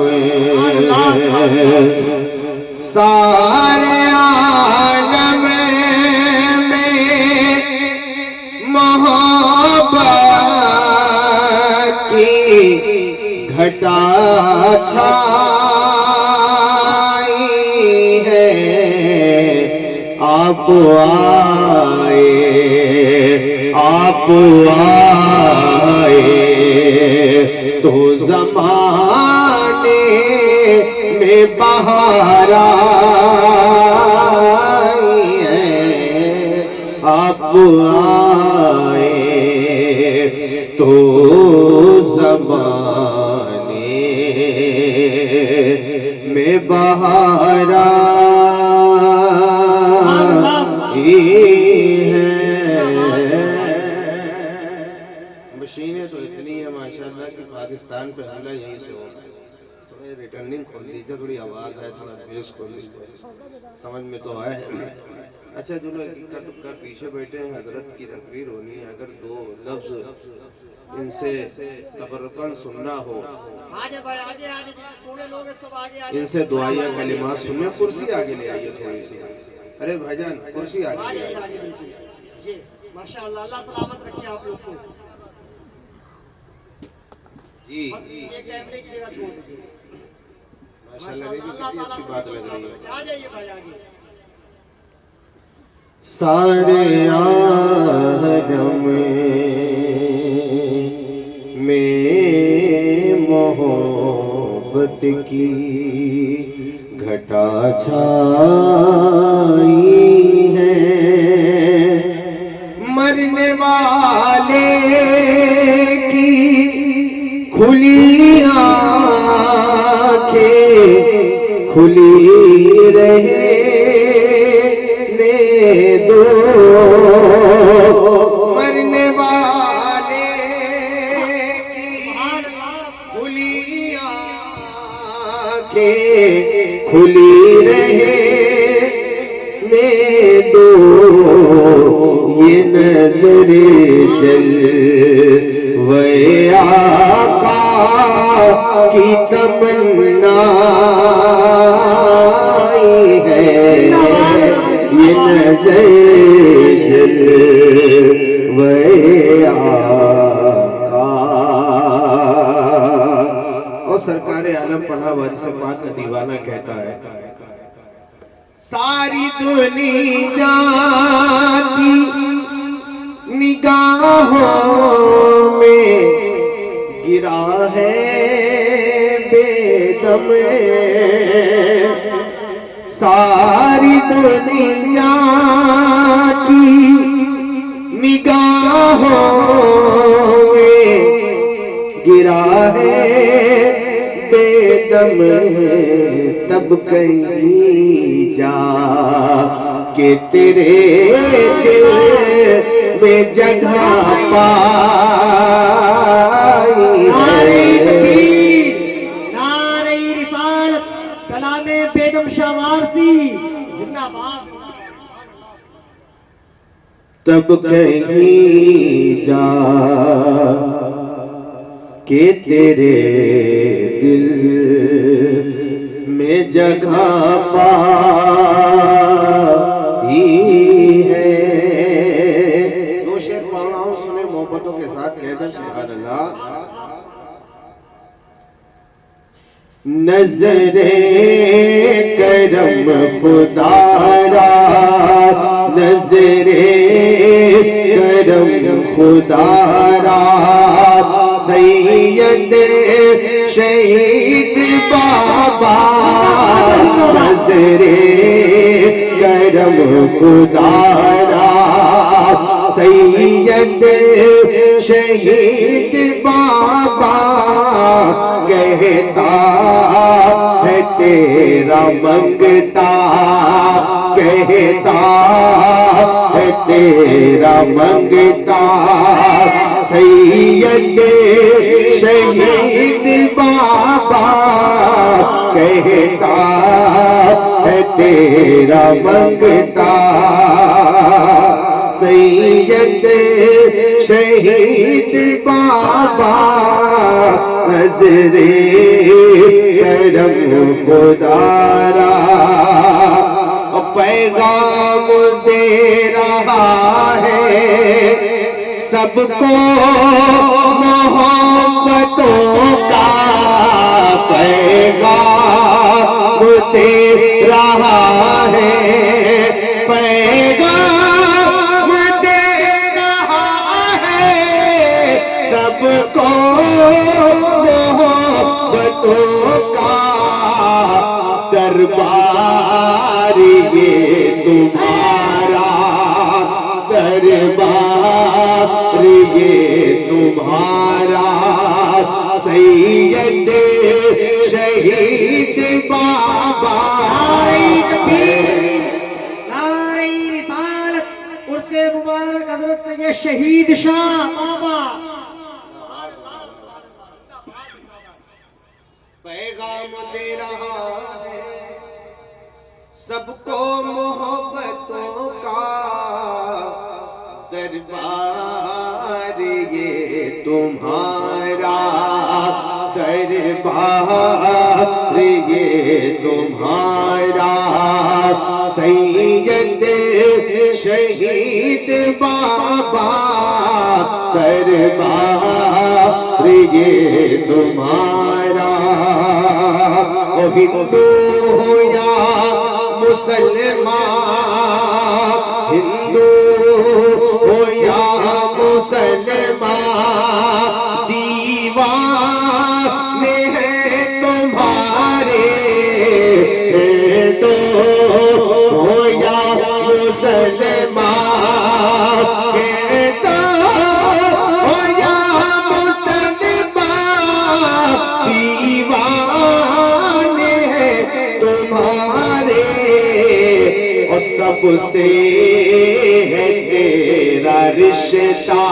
सारे आलम में मोहब्बत की घटा छाई है, आप आए तो ज़माने में बहार आई है, आप आए तो ज़माने में बहार आई है। मशीनें तो इतनी है माशाल्लाह कि पाकिस्तान पे हमला यहीं से होगा। थोड़ा रिटर्निंग खोल दीजिए, थोड़ी आवाज़ है, थोड़ा बेस खोल लीजिए, समझ में तो आए। अच्छा जो लोग कर पीछे बैठे हैं, हजरत की तकरीर होनी है, अगर दो लफ्ज इनसे तबरुकन सुनना हो, इनसे दुआया कलिमात सुनने, कुर्सी आगे ले आइए थोड़ी सी। अरे भाईजान कुर्सी आगे ले आइए। माशाअल्लाह, अल्लाह सलामत रखे आप लोग को जी। ये कैमरे की जगह छोड़ दीजिए। माशाअल्लाह कितनी अच्छी बात लग रही है। आ जाइए भाई आगे। सारे आलम में मोहब्बत की घटा छाई है, मरने वाले की खुली आँखें खुली रहे दो, मरने वाले की खुली आँखें खुली रहे दो, ये नजर जलवे आका की तमन्ना है, ये नजर जलवे आका। और सरकार आलम पनाह वाली से पाक का दीवाना कहता है, सारी दुनिया की निगाहों में गिरा है बेदम, सारी दुनिया की निगाहों में गिरा है बेदम, तब कहीं जा के तेरे दिल में जगह पाई है। नारे रिसालत, कलामे बेगम शावारसी जिंदाबाद। तब कहीं जा के तेरे दिल में जगह पाई है। दो शेर पढ़ रहा हूं, सुने मोहब्बतों के साथ, कह दें सुभान अल्लाह। नजरे करम खुदारा, नजरे करम खुदारा, सैयद शहीद बाबा, नजरे करम खुदारा, सैयद शहीद बाबा, कहता है तेरा मंगता, कहता है तेरा मंगता, सैयद शहीद बाबा, कहता है तेरा मंगता, सैयद शहीद बाबा, नजरे करम खुदारा, पैगाम दे रहा है सबको मोहब्बतों का, पैगाम दे रहा है, पैगाम दे रहा है सबको मोहब्बतों का दरबार ये तुम्हारा, दरबार ये तुम्हारा, सैयद शहीद बाबा। नारे रिसालत उर्से मुबारक हजरत ये शहीद शाह बाबा। पैगाम दे रहा है सबको मोहब्बतों का दरबार ये तुम्हारा, दरबार ये तुम्हारा, सैयद शहीद बाबा, दरबार ये तुम्हारा। ओ हिंदू हो या मुसलमान, हिंदू हो या मुसलमान, दीवाने हैं तुम्हारे, हिंदू हो या मुसलमान, हिंदू हो या मुसलमान, दीवाने हैं तुम्हारे। और सबसे है तेरा रिश्ता,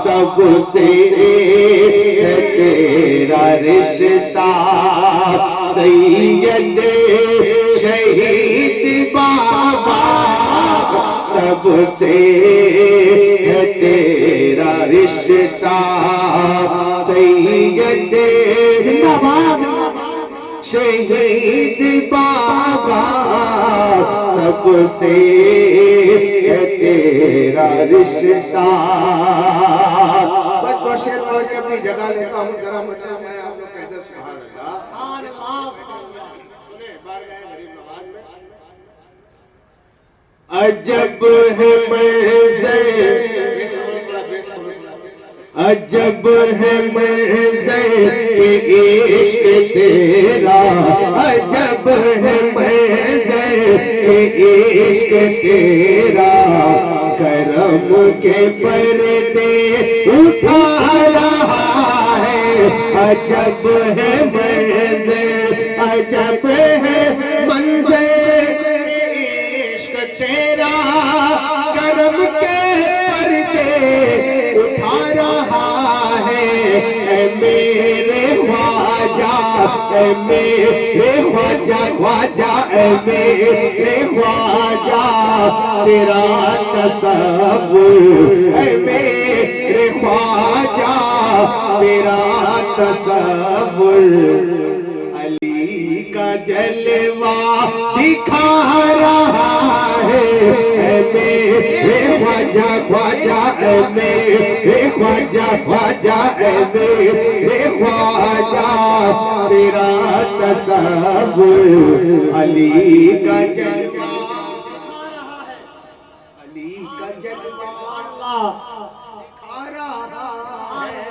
सबसे है तेरा रिश्ता, सैयद शहीद बाबा, सबसे है तेरा रिश्ता, सैयद जिंदाबाद शहीद बाबा, सबसे है तेरा रिश्ता। बस दो शेर पढ़ के अपनी जगह लेता हूँ, जरा बच्चा मैं आप लोग कहते सुभान अल्लाह। सुने बार गए गरीब नवाज में, अजब है अजब है मज़े के इश्क तेरा, अजब है मज़े के इश्क तेरा, करम के पर्दे उठा रहा है, अजब है मज़े, अजब है मंज़र इश्क तेरा, करम के पर्दे उठा रहा है, ऐ मेरे ख्वाजा, ऐ मेरे ख्वाजा, ख्वाजा ऐ मेरे ख्वाजा, तेरा तसव्वुर, ऐ मेरे ख्वाजा, तेरा तसव्वुर, अली का जलवा दिखा रहा है, ऐ मेरे ख्वाजा, ख्वाजा ऐ मेरे ख्वाजा, ख्वाजा ऐ मेरे ख्वाजा, तेरा तसव्वुर, अली का जलवा दिखा रहा है, अली का जलवा दिखा रहा है।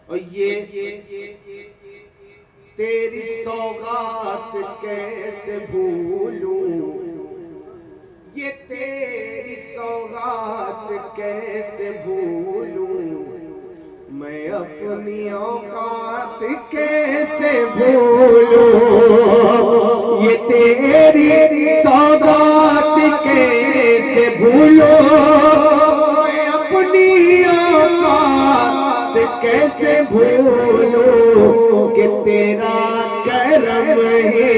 और ये तेरी सौगात कैसे भूलूं, ये तेरी सौगात कैसे भूलूं, मैं अपनी औकात कैसे भूलूं, ये तेरी सौगात कैसे भूलूं, मैं अपनी औकात कैसे भूलूं, कि तेरा करम ही,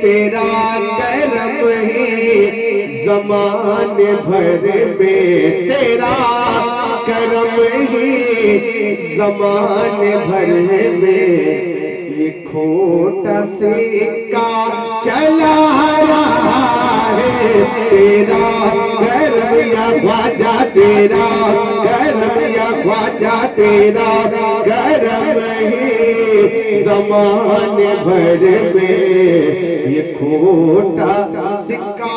तेरा करम ही ज़माने भर में, तेरा करम ही ज़माने भर में, ये खोटा सिक्का चला रहा है, तेरा करम या ख्वाजा, तेरा करम या ख्वाजा, तेरा करम जमाने भर में ये खोटा सिक्का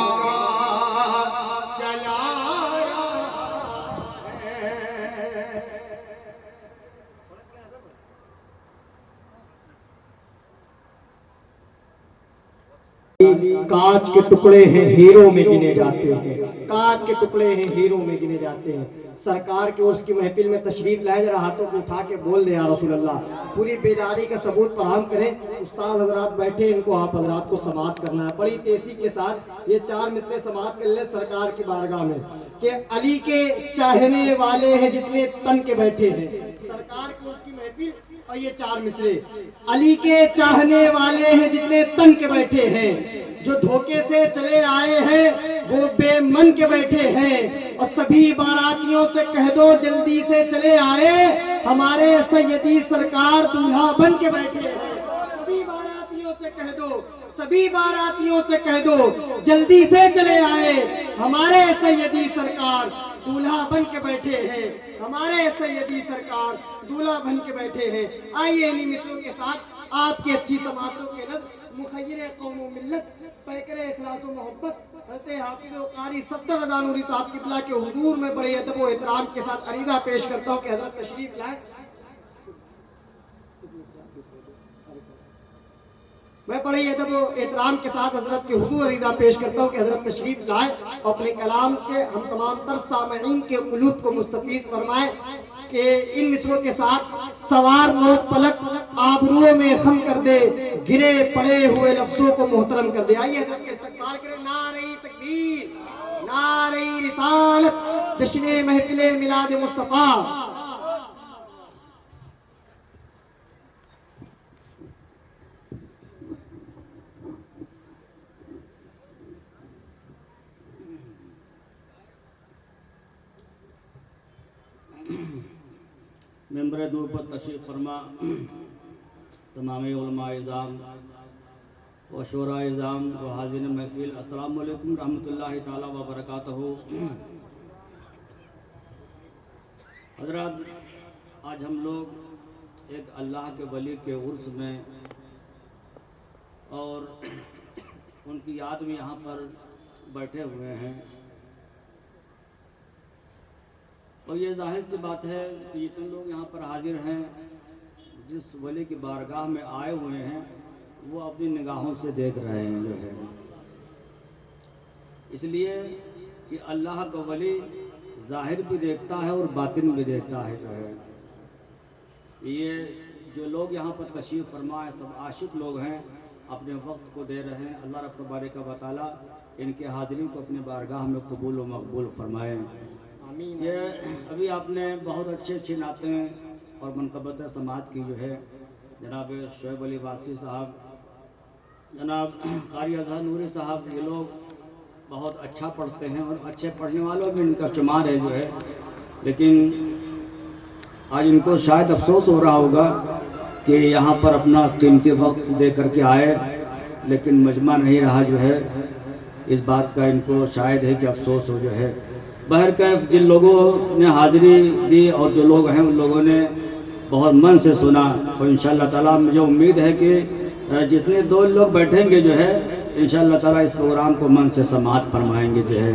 कांच के टुकड़े हैं हीरो में गिने जाते हैं, कांच के टुकड़े हैं हीरो में गिने जाते हैं। सरकार के उर्स की महफिल में तशरीफ लाए, जरा हाथों को उठा के बोल दे या रसूल अल्लाह, पूरी बेदारी का सबूत फराहम करें। उस्ताद हजरात बैठे, इनको आप हजरात को समाअत करना है। बड़ी तेजी के साथ ये 4 मिसरे समाअत कर ले सरकार की बारगाह में कि अली के चाहने वाले हैं जितने तन के बैठे हैं। सरकार की उर्स की महफिल और ये 4 मिसरे, अली के चाहने वाले हैं जितने तन के बैठे हैं, जो धोखे से चले आए हैं वो बेमन के बैठे हैं, और सभी बारातियों से कह दो जल्दी से चले आए, हमारे सैयदी सरकार दूल्हा बन के बैठे हैं। सभी बारातियों से कह दो, सभी बारातियों से कह दो जल्दी से चले आए, हमारे सैयदी सरकार दूल्हा बन के बैठे हैं, हमारे सैयदी सरकार दूल्हा बन के बैठे हैं। आइए इन्हीं मिसरों के साथ आपकी अच्छी समातों के नज़र मुखय्यर कौम व मिल्लत पैकर इखलास व मोहब्बत हज़रत हाफिज़ व कारी सद्दर रज़ा नूरी साहब किबला के हुजूर में बड़े अदब व एहतराम के साथ अरीज़ा पेश करता हूँ कि हज़रत तशरीफ लाए। मैं बड़े अदब व एहतराम के साथ हजरत के हुजूर अरीज़ा पेश करता हूँ कि हजरत तशरीफ लाए और अपने कलाम से हम तमाम तर सामईन के कुलूब को मुस्तफ़ीज़ फरमाए कि इन मिसरों के साथ सवार नोक पलक आबरूओं में खम कर दे, गिरे पड़े हुए लफ्जों को मोहतरम कर दे। आइए हजरत के इस्तकबाल करें। नारे तकबीर, नारे रिसालत, जश्न महफिल मिलाद मुस्तफ़ा। मेंबर दूर पर तशरीफ़ फरमा तमाम उलमा इज़ाम व शुरा इज़ाम व हाज़िर महफिल, अस्सलामु अलैकुम रहमतुल्लाहि ताला व बरकातहू। हज़रात, आज हम लोग एक अल्लाह के वली के उर्स में और उनकी याद में यहाँ पर बैठे हुए हैं, और ये जाहिर सी बात है कि जितने लोग यहाँ पर हाजिर हैं, जिस वली की बारगाह में आए हुए हैं, वो अपनी निगाहों से देख रहे हैं जो है, इसलिए कि अल्लाह का वली ज़ाहिर भी देखता है और बातिन भी देखता है जो है। ये जो लोग यहाँ पर तशरीफ़ फरमा है सब आशिक लोग हैं, अपने वक्त को दे रहे हैं। अल्लाह रब्बुल बारिक व तआला इनके हाज़िरी को अपने बारगाह में कबूल व मकबूल फरमाएँ। ये अभी आपने बहुत अच्छी नातें और मनकबत समाज की जो है जनाब शोएब अली वासी साहब, जनाब कारी अज़हर नूरी साहब, ये लोग बहुत अच्छा पढ़ते हैं और अच्छे पढ़ने वालों में इनका शुमार है जो है, लेकिन आज इनको शायद अफसोस हो रहा होगा कि यहाँ पर अपना कीमती वक्त दे करके आए, लेकिन मजमा नहीं रहा जो है, इस बात का इनको शायद है कि अफसोस हो जो है। बहरकैफ जिन लोगों ने हाज़िरी दी और जो लोग हैं उन लोगों ने बहुत मन से सुना, और इंशाअल्लाह ताला मुझे उम्मीद है कि जितने 2 लोग बैठेंगे जो है इंशाअल्लाह ताला इस प्रोग्राम को मन से समाअत फरमाएंगे जो है।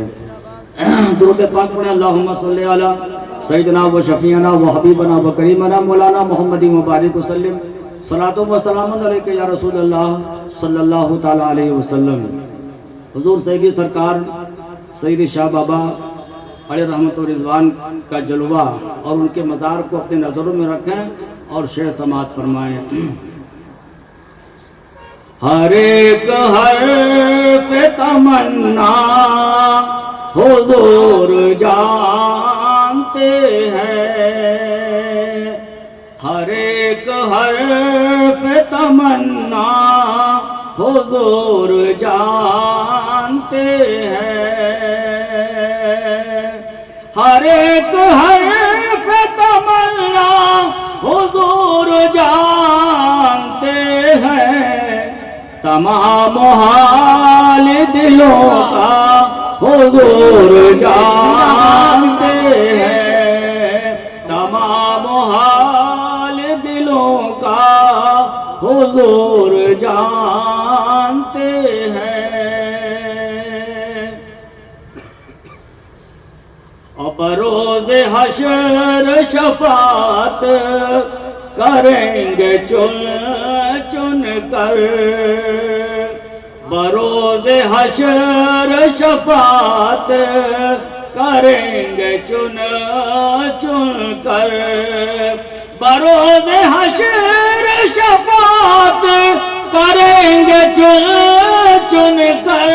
दुरूद पाक पढ़ें। अल्लाहुम्मा सल्ली अला सय्यिदना व शफीअना व हबीबना व करीमना मौलाना मुहम्मद मुबारक वसल्लम, सलातो व सलामुन अलैका या रसूल अल्लाह सल्लल्लाहु ताला अलैहि वसल्लम। हुजूर सैयदी सरकार सैयदी शाह बाबा अली रहमत व रिज़वान का जलवा और उनके मज़ार को अपने नज़रों में रखें और शेर समाअत फरमाएं। हर एक हर्फ तमन्ना हुजूर जानते हैं, हर एक हर्फ तमन्ना हुजूर जानते हैं, हर एक हर्फ तमन्ना हुजूर जानते हैं, तमाम हाल दिलों का हुजूर जानते हैं, तमाम हाल दिलों का हुजूर जानते हैं। अब रोज़े हशर शफात करेंगे चुन चुन कर, बरोज़े हशर शफात करेंगे चुन चुन कर, बरोज़े हशर शफात करेंगे चुन चुन कर।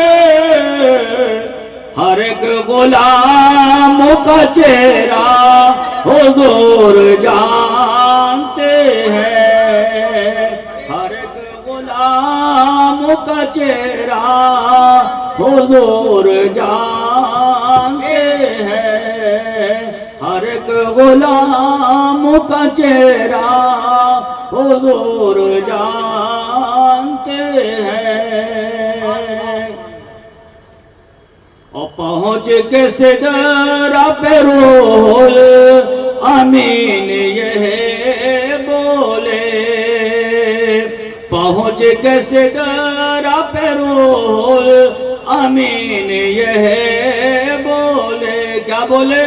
हर एक गुलाम का चेहरा हुजूर जानते हैं, हर एक गुलाम का चेहरा हुजूर जानते हैं, हर एक गुलाम का चेहरा हुजूर जानते हैं। और पहुँच के सिदरा पे रूहुल अमीन यह बोले, पहुँच के सिदरा पे रूहुल अमीन यह बोले, क्या बोले?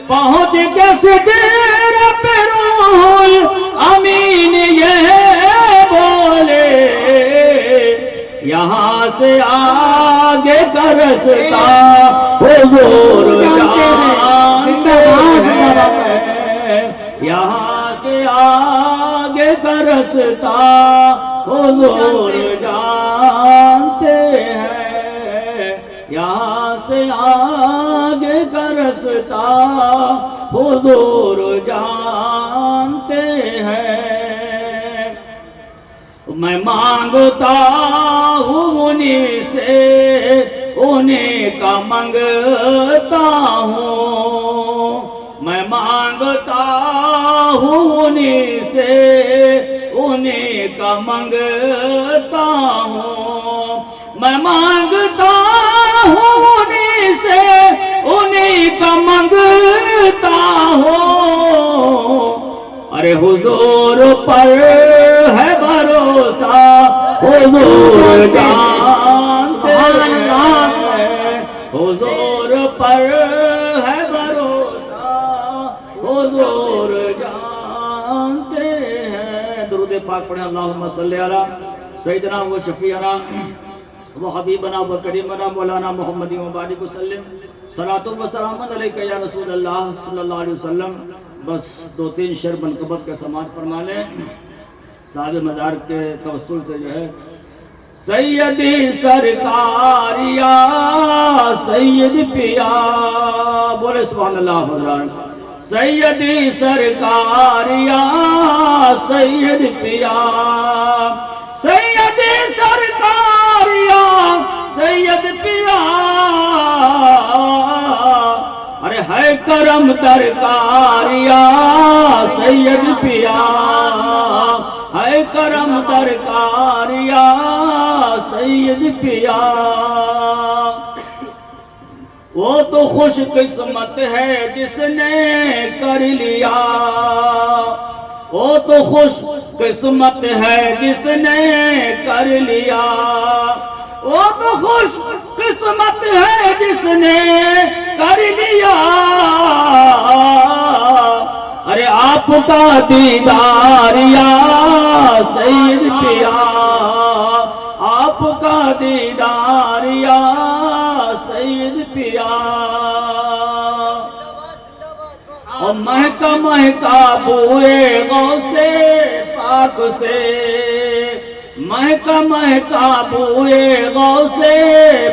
पहुँच के सिदरा पे रूहुल अमीन यह बोले, यहाँ से आगे का रास्ता हुजूर जानते हैं, यहाँ से आगे का रास्ता हुजूर जानते हैं, यहाँ से आगे का रास्ता हुजूर जानते हैं। मैं मांगता हूँ उन्हीं से, उन्हीं का मंगता हूँ, मैं मांगता हूँ उन्हीं से, उन्हीं का मंगता हूँ, मैं मांगता हूँ उन्हीं से, उन्हीं का मंगता हूँ। अरे हुजूर पर है भरोसा हुजूर जानते हैं, हुजूर पर है भरोसा हुजूर जानते हैं। दुरूद पाक पढ़े अल्लाहुम्मा सल्ली अला सय्यिदना व शफीअना व हबीबना व करीमना मौलाना मुहम्मदी व बारिक वसल्लम सलातु व सलामुन अलैका या रसूल अल्लाह सल्लल्लाहु अलैहि वसल्लम। बस दो तीन शेर बनकबत का समाज फरमा लें साहिब मज़ार के तवस्सुल से जो है। सैयदी सरकारिया सैयद पिया, बोले सुभान अल्लाह फजरान। सैयदी सरकारिया सैयद पिया, सैयदी सरकारिया सैयद पिया, अरे है करम तरकारिया सैयद पिया, है करम तरकारिया सैयद पिया। वो तो खुश किस्मत है जिसने कर लिया, वो तो खुश किस्मत है जिसने कर लिया, वो तो खुश किस्मत है जिसने कर लिया। अरे आपका दीदार या सैयद पिया, आपका दीदार या सैयद पिया। और महका महका बुए गौसे पाक से, महका महका बुए गौसे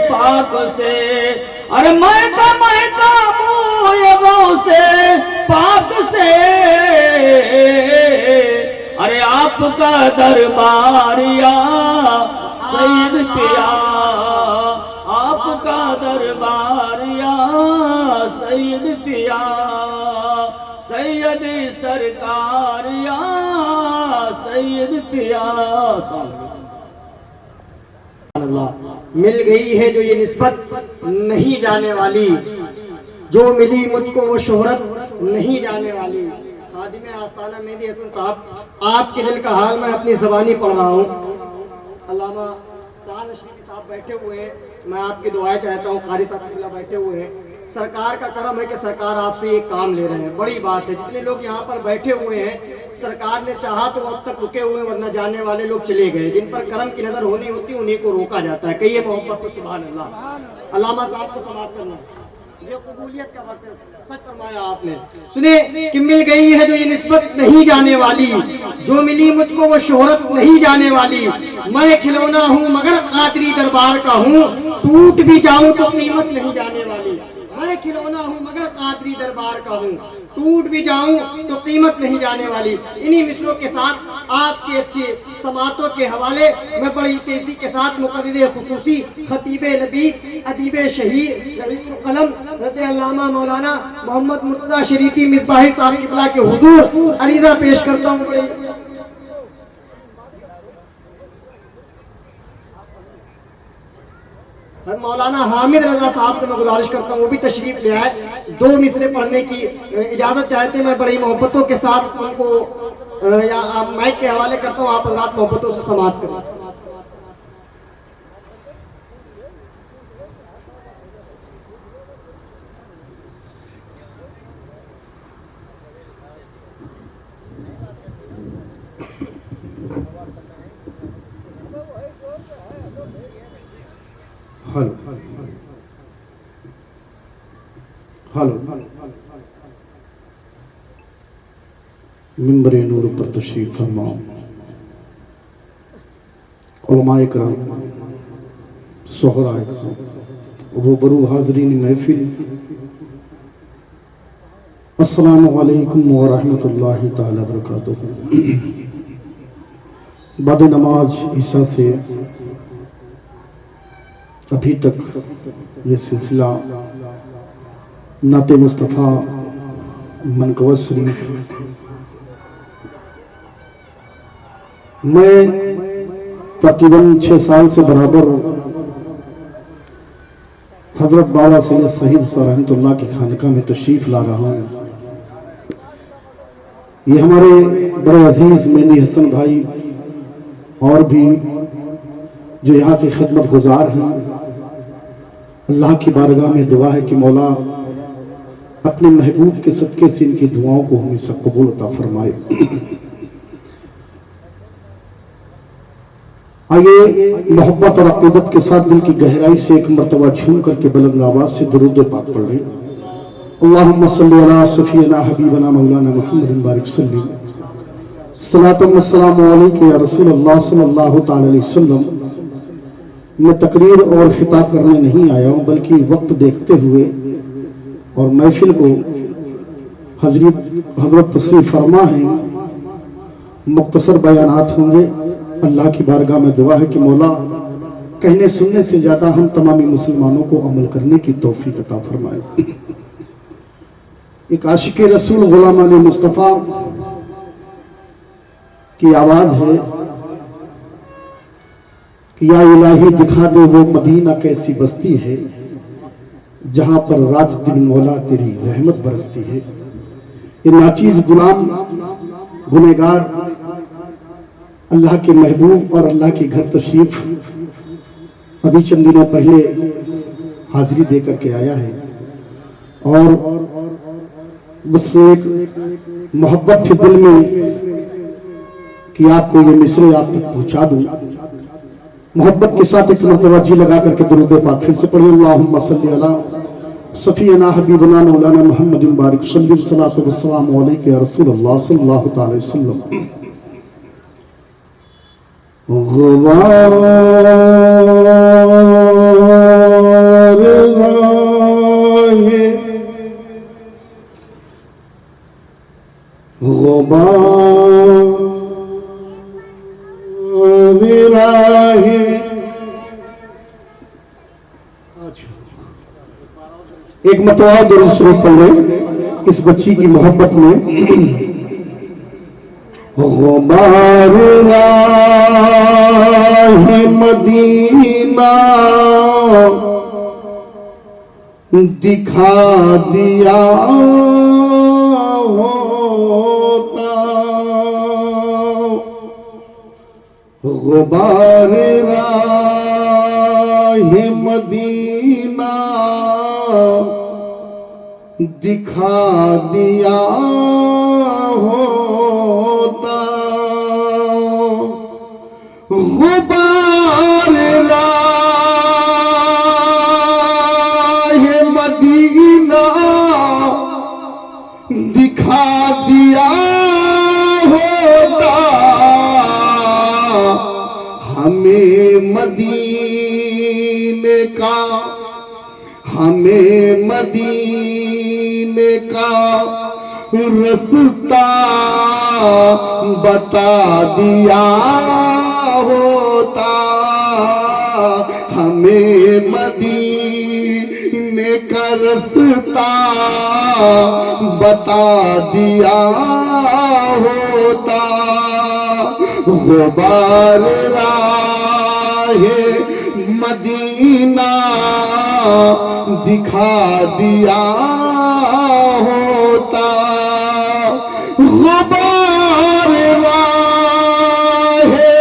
पाक से, अरे महका महका बुए गौसे पाक से। अरे आपका दरबार या सैयद पिया, आपका दरबार या सैयद पिया, सैयद सरकार या सैयद पिया। अल्लाह मिल गई है जो ये निस्बत नहीं जाने वाली, जो मिली मुझको वो शोहरत नहीं जाने वाली। खादिम आस्ताना मेहदी हसन साहब, आपके दिल का हाल मैं अपनी ज़बानी पढ़ रहा हूँ। अल्लामा चांद अशरफी साहब बैठे हुए हैं, मैं आपकी दुआएं चाहता हूँ। कारी साहब बैठे हुए हैं। सरकार का करम है कि सरकार आपसे ये काम ले रहे हैं, बड़ी बात है। जितने लोग यहाँ पर बैठे हुए हैं, सरकार ने चाहा तो अब तक रुके हुए, वरना जाने वाले लोग चले गए। जिन पर करम की नजर होनी होती है उन्हीं को रोका जाता है। कहिए मोहब्बत से सुभान अल्लाह। अल्लामा साहब को समाप्त करना, ये कबूलियत का वक्त है, सच फरमाया आपने। सुने कि मिल गई है जो ये निस्बत नहीं जाने वाली, जो मिली मुझको वो शोहरत नहीं जाने वाली। मैं खिलौना हूँ मगर कादरी दरबार का हूँ, टूट भी जाऊं तो कीमत नहीं जाने वाली। मैं खिलौना हूँ मगर कादरी दरबार का हूँ, टूट भी जाऊं तो कीमत नहीं जाने वाली। इन्हीं मिसलों के साथ आपके अच्छे समातों के हवाले मैं बड़ी तेजी के साथ मुकर्रिर खुसूसी खतीब नबी अदीब शहीद रईसुल कलम अल्लामा मौलाना मोहम्मद मुर्तजा शरीफी मिसबाही साहब किबला के हुजूर अरीजा पेश करता हूँ। मौलाना हामिद रजा साहब से मैं गुजारिश करता हूँ वो भी तशरीफ ले आए, 2 मिसरे पढ़ने की इजाजत चाहते हैं। मैं बड़ी मोहब्बतों के साथ उनको या माइक के हवाले करता हूँ, आप हज़रात मोहब्बतों से समाप्त करें। हेलो हेलो मिंबर नूर पर तशरीफ फरमाओ, उलमाए किराम, सोहराए रूबरू हाज़रीन महफिल, अस्सलामु अलैकुम व रहमतुल्लाहि तआला बरकातुहू। बाद नमाज ईशा से अभी तक ये सिलसिला नाते मुस्तफ़ा मनकवत शरीफ, मैं तकरीबन 6 साल से बराबर हजरत बाबा सैयद शहीद रहमतुल्लाह की खानका में तशरीफ ला रहा हूँ। ये हमारे बड़े अजीज मेहंदी हसन भाई और भी जो यहाँ के खिदमत गुजार हैं, अल्लाह की बारगाह में दुआ है कि मौला अपने महबूब के सदके से इनकी दुआओं को हमेशा कबूल अता फरमाए। आइए मोहब्बत और अक़ीदत के साथ दिल की गहराई से एक मरतबा झूम करके बुलंद आवाज से दुरूद पाक पढ़ लें। अल्लाहुम्मा सल्ली अला सफ़ीना हबीबना मौलाना मुहम्मद बारिक सल्ली सलातुम वस्सलामु अलैका या रसूलल्लाह सल्लल्लाहु तआला अलैहि वसल्लम। मैं तकरीर और खिताब करने नहीं आया हूँ, बल्कि वक्त देखते हुए और महफिल को हजरत तशरीफ फरमा है, मुख्तसर बयानात होंगे। अल्लाह की बारगाह में दुआ है कि मौला कहने सुनने से ज्यादा हम तमामी मुसलमानों को अमल करने की तौफीक अता फरमाए। एक आशिक रसूल गुलामान मुस्तफ़ा की आवाज है कि या इलाही दिखा दे वो मदीना कैसी बस्ती है जहां पर रात दिन मौला तेरी रहमत बरसती है। ये नाचीज गुलाम गुनहगार अल्लाह के महबूब और अल्लाह के घर तशरीफ अभी चंद दिनों पहले हाजिरी दे करके आया है और बस एक मोहब्बत थी दिल में कि आपको ये मिसरे आप तक पहुंचा दूं। मोहब्बत के साथ एक मरतबा जी लगा करके दुरूद पाक फिर से पढ़िए। अल्लाहुम्मा सल्ली अला सफ़ीना हबीबना मौलाना मुहम्मद बारिक सल्ली सलातु वस्सलामु अलैका या रसूलल्लाह सल्लल्लाहु अलैहि वसल्लम। गुबार राहे राहे एक मतवा दुरूद शरीफ पढ़ रहे इस बच्ची की मोहब्बत में। गुबार राहे मदीना दिखा दिया होता, गुबार राह मदीना दिखा दिया होता, गुबार राह मदीना दिखा दिया होता, हमें मदीने का, हमें मदीने का रास्ता बता दिया होता, हमें मदीने का रास्ता बता दिया होता, गुबार राहे मदीना दिखा दिया होता, गुबार राहे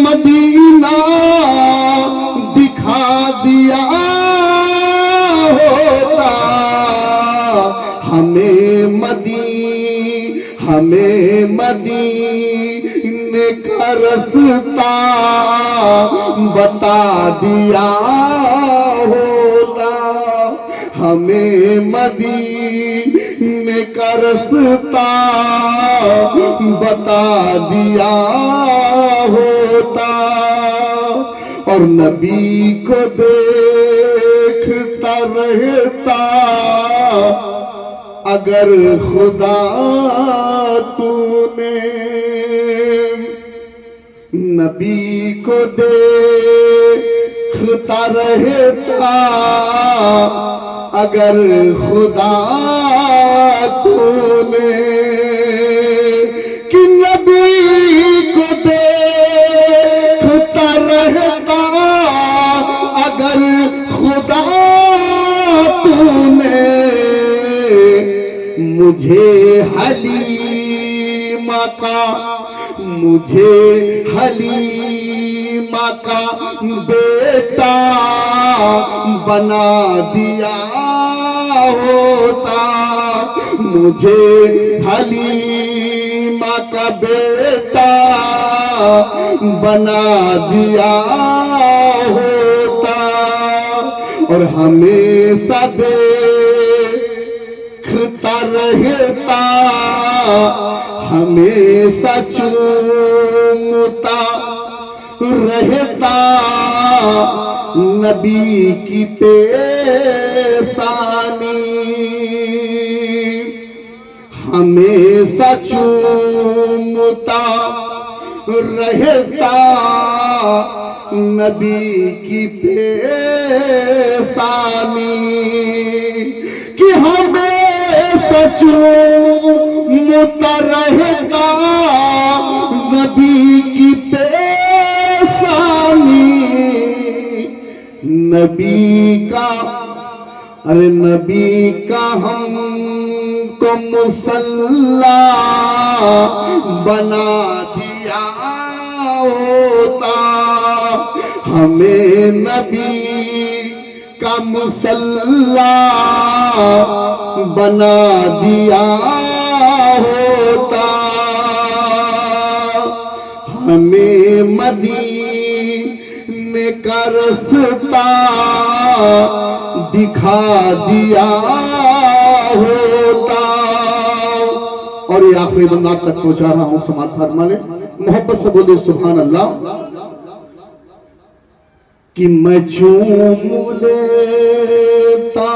मदीना दिखा दिया होता, हमें मदीने का रास्ता बता दिया होता, हमें मदीने का रास्ता बता दिया होता, और नबी को देखता रहता अगर खुदा तूने, नबी को देखता रहता अगर खुदा तूने, कि नबी को देखता रहता अगर खुदा तूने, मुझे हलीमा का बेटा बना दिया होता, मुझे हलीमा का बेटा बना दिया होता, और हमेशा देखता रहता, हमेशा चूमता रहता नबी की पेशानी, हमेशा चूमता रहता नबी की पेशानी, कि हमेशा चूमता रहता नबी की पेशानी, नबी का, अरे नबी का हमको मुसल्ला बना दिया होता, हमें नबी का मुसल्ला बना दिया होता, हमें मदीने का रास्ता दिखा दिया होता। और ये आखिरी बंदा तक पहुंचा रहा हूं, समात फरमाने, मोहब्बत से बोले सुभान अल्लाह। कि मैं चूम लेता,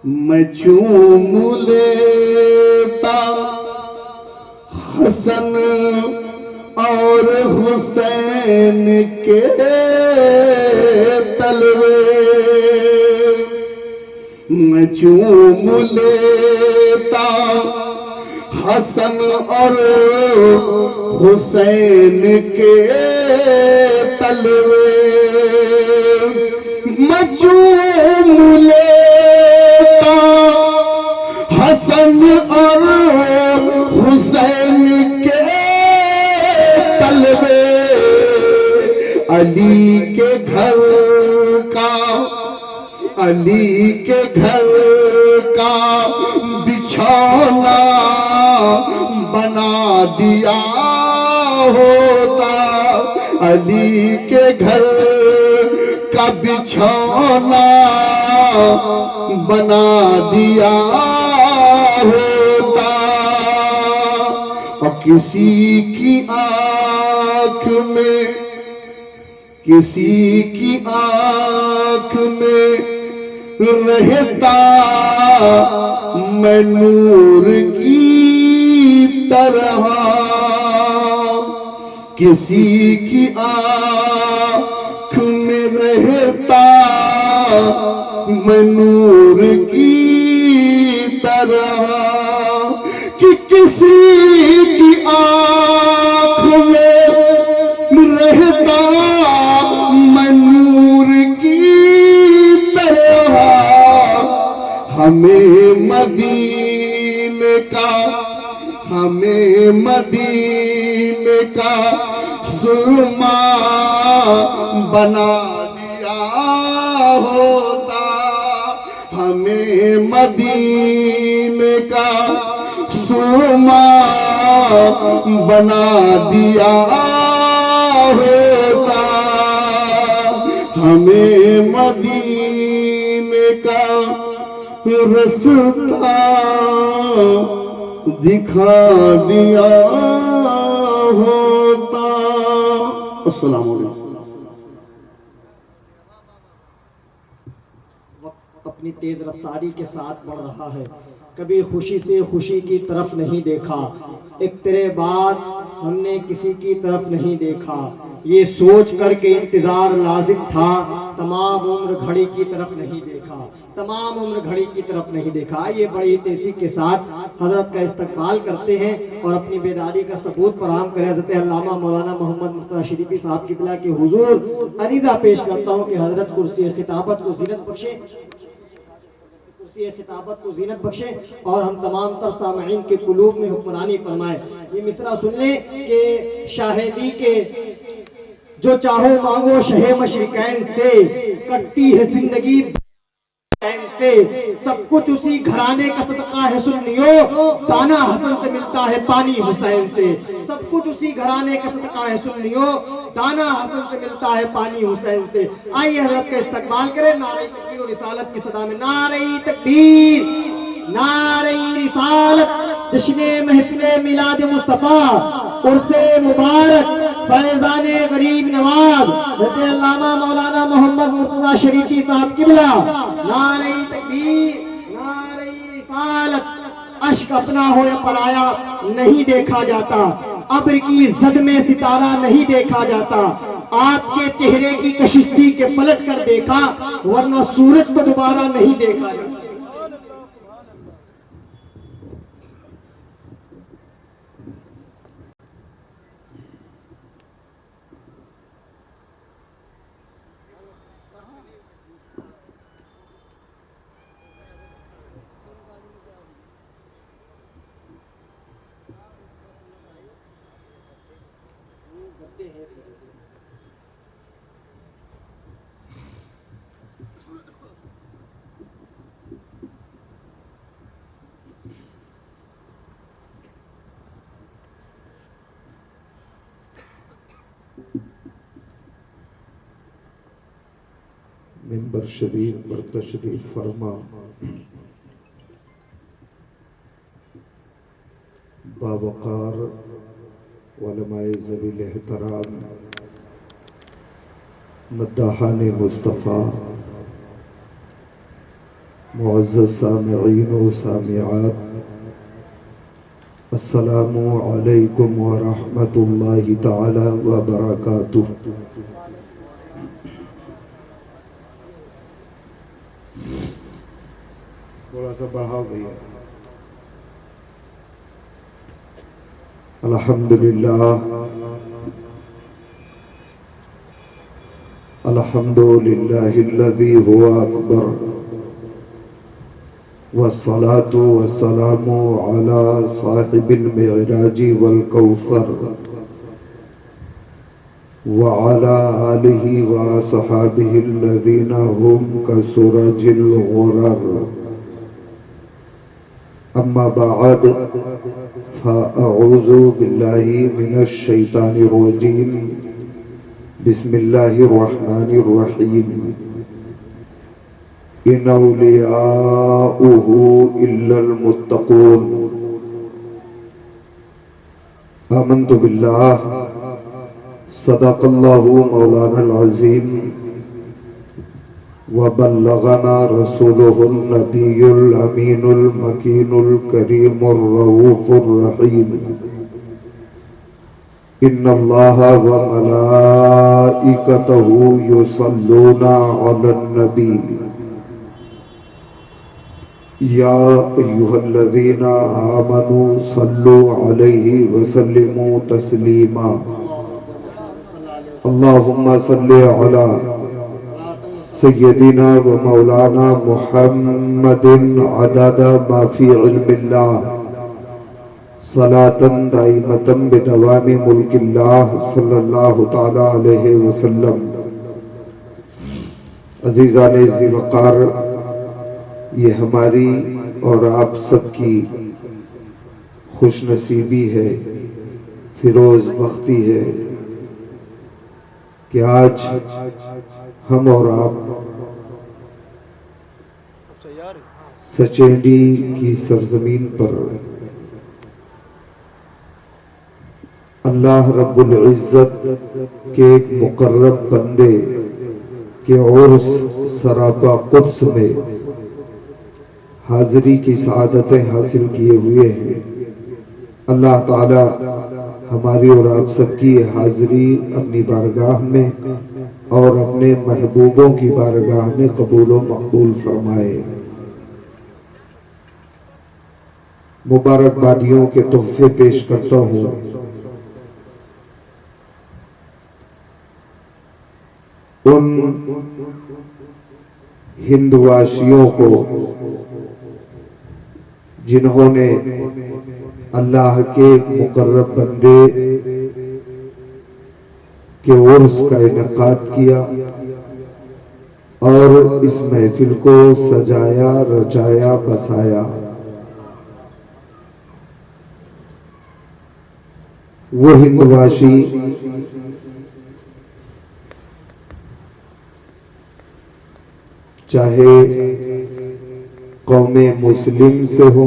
मैं चूम लेता हसन और हुसैन के तलवे, मैं चूम लेता हसन और हुसैन के तलवे, मैं चूम लेता हसन और हुसैन के अली के घर का बिछौना बना दिया होता, अली के घर का बिछौना बना दिया होता, और किसी की आँख में, किसी की आँख में रहता मैं नूर की तरह, किसी की आँख में रहता मैं नूर की तरह, कि किसी की आँख में रहता मैं नूर की तरह, हमें मदीने का, हमें मदीने का सुरमा बना दिया होता, हमें मदीने का सुरमा बना दिया होता, हमें मदीने का रास्ता दिखा दिया होता। अस्सलाम वालेकुम। वक्त अपनी तेज रफ्तारी के साथ बढ़ रहा है, कभी खुशी से खुशी की तरफ नहीं देखा, एक तेरे बाद हमने किसी की तरफ नहीं देखा, ये सोच कर के इंतजार लाजिम था, तमाम उम्र घड़ी की तरफ नहीं देखा, तमाम उम्र घड़ी की तरफ नहीं देखा। ये बड़ी तेजी के साथ हजरत का इस्तकबाल करते हैं और अपनी बेदारी का सबूत फराहम करें। हजरत अल्लामा मौलाना मोहम्मद मुर्तज़ा शरीफी साहब की बिला के हुजूर अरीज़ा पेश करता हूँ कि हजरत कुर्सी खिताबत को ज़ीनत बख्शे, कुर्सी खिताबत को ज़ीनत बख्शे और हम तमाम तर सामईन के कुलूब में हुक्मरानी फरमाए। ये मिसरा सुन लें कि शाहिदी के जो चाहो मांगो शहे मशरिकैन से, कटती है जिंदगी से, सब कुछ उसी घराने का सदका है सुन्नियों, दाना हसन से मिलता है पानी हुसैन से, सब कुछ उसी घराने का सदका है सुन्नियों, दाना हसन से मिलता है पानी हुसैन से। आइए हज़रत का इस्तकबाल करें नारे तकबीर और रिसालत की सदा में। नारे तकबीर, नारे रिसालत, जश्ने महफिले मिलाद मुस्तफा, उर्से मुबारक, फैजाने गरीब नवाज हज़रत अल्लामा मौलाना मोहम्मद मुर्तज़ा शरीफी साहब किबला। नारे तकबीर, नारे रिसालत। अश्क अपना हो या पराया नहीं देखा जाता, अब्र की जद में सितारा नहीं देखा जाता, आपके चेहरे की कशिश्ती के पलट कर देखा, वरना सूरज को दोबारा नहीं देखा जाता। मिंबर शरीफ पर तशरीफ फरमा, बावकार उलमाए ज़वील एहतराम, मद्दाहान मुस्तफ़ा, मुअज़्ज़ज़ सामिईन व सामिआत, अस्सलामु अलैकुम व रहमतुल्लाहि तआला व बरकातुहू। थोड़ा सा बढ़ाओ भैया। अल्हम्दुलिल्लाह, अल्हम्दुलिल्लाहिल्लज़ी हुवा अकबर, वस्सलातु वस्सलामु अला साहिबिल मिअराजी वल कौसर, वअला आलिहि व सहाबिहिल्लज़ीना हुम कसुरजिल गुरर। अम्मा बाद फ़अऊज़ु बिल्लाहि मिनश शैतानिर रजीम। बिस्मिल्लाहिर रहमानिर रहीम। इन औलियाउहु इल्लल मुत्तक़ून। आमन्तु बिल्लाह सदक़ल्लाहु मौलानल अज़ीम व बल्लगना रसूलुहुन नबियुल अमीनुल मकीनुल करीमुर रऊफ़ुर रहीम। इन्नल्लाहा व मलाइकतहु युसल्लूना अलन नबी या अय्युहल्लज़ीना आमनू सल्लु अलैहि व सल्लिमू तस्लीमा। अल्लाहुम्मा सल्लि अला सय्यदिना व मौलाना मुहम्मदिन अददा मा फी इल्मिल्लाह सलातन दाइमतन बिदवामी मुल्किल्लाह सल्लल्लाहु तआला अलैहि वसल्लम। अज़ीज़ान ज़ी वक़ार, ये हमारी और आप सबकी खुश नसीबी है, फिरोज बख्ती है कि आज हम और आप सचेंडी की सरजमीन पर अल्लाह रब्बुल इज़्ज़त के एक मुकर्रब बंदे के उर्स सरापा कुद्स में हाज़िरी की सआदतें हासिल किए हुए हैं। अल्लाह ताला हमारी और आप सबकी हाज़िरी अपनी बारगाह में और अपने महबूबों की बारगाह में कबूल व मकबूल फरमाए। मुबारकबादियों के तोहफे पेश करता हूँ। उन हिंदवासियों को जिन्होंने अल्लाह के मुकर्रब बंदे के उर्स का इनेकाद किया और इस महफिल को सजाया, रचाया, बसाया। वो हिंदवासी चाहे कौमे मुस्लिम से हो,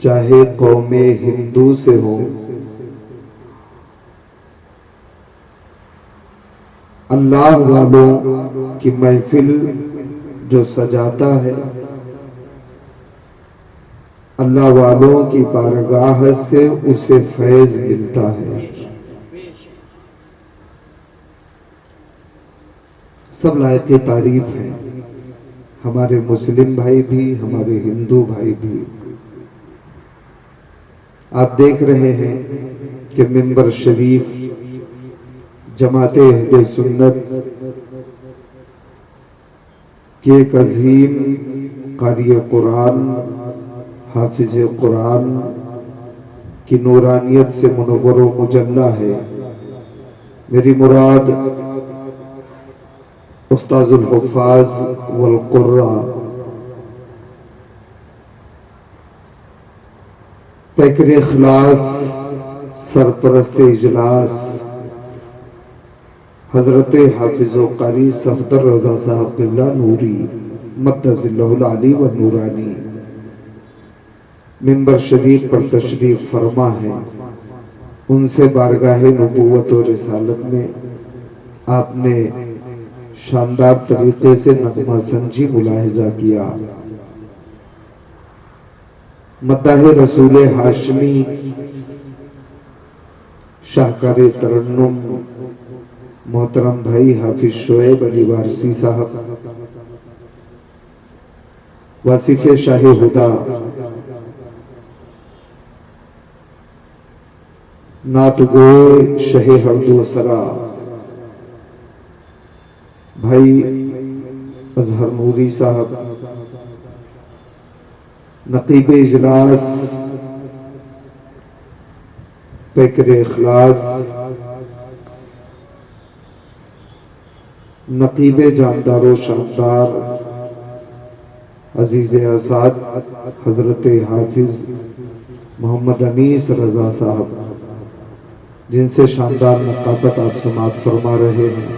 चाहे कौमे हिंदू से हो, अल्लाह वालों की महफिल जो सजाता है, अल्लाह वालों की बारगाह से उसे फैज मिलता है। सब लायक तारीफ है, हमारे मुस्लिम भाई भी, हमारे हिंदू भाई भी। आप देख रहे हैं कि मिंबर शरीफ जमाते अहले सुन्नत के एक अजीम कारी कुरान, हाफिज कुरान की नूरानियत से मुनव्वर व मुजल्ला है। मेरी मुराद उस्ताजुल हुफ़ाज़ वल कुर्रा पैकर इखलास सरपरस्त इजलास हजरत हाफिज व कारी सफदर रजा साहब बिल्ला नूरी मद्दज़िल्लहुल आली व नूरानी मिंबर शरीफ पर तशरीफ फरमा है। उनसे बारगाह नबूवत और रिसालत में आपने शानदार तरीके से नगमा संजी मुलाहिजा किया। मद्दाह रसूल हाशमी शाहकार तरन्नुम मोहतरम भाई हाफिज शोएब अली वारसी साहब, वासिफ शाह हुदा नातगोए शहे हरदो सरा भाई अजहर नूरी साहब, नकीब इजलास पैकर इखलास नकीब जानदारो शानदार अजीज आसाद हजरत हाफिज मोहम्मद अनीस रजा साहब, जिनसे शानदार नकाबत आप समात फरमा रहे हैं।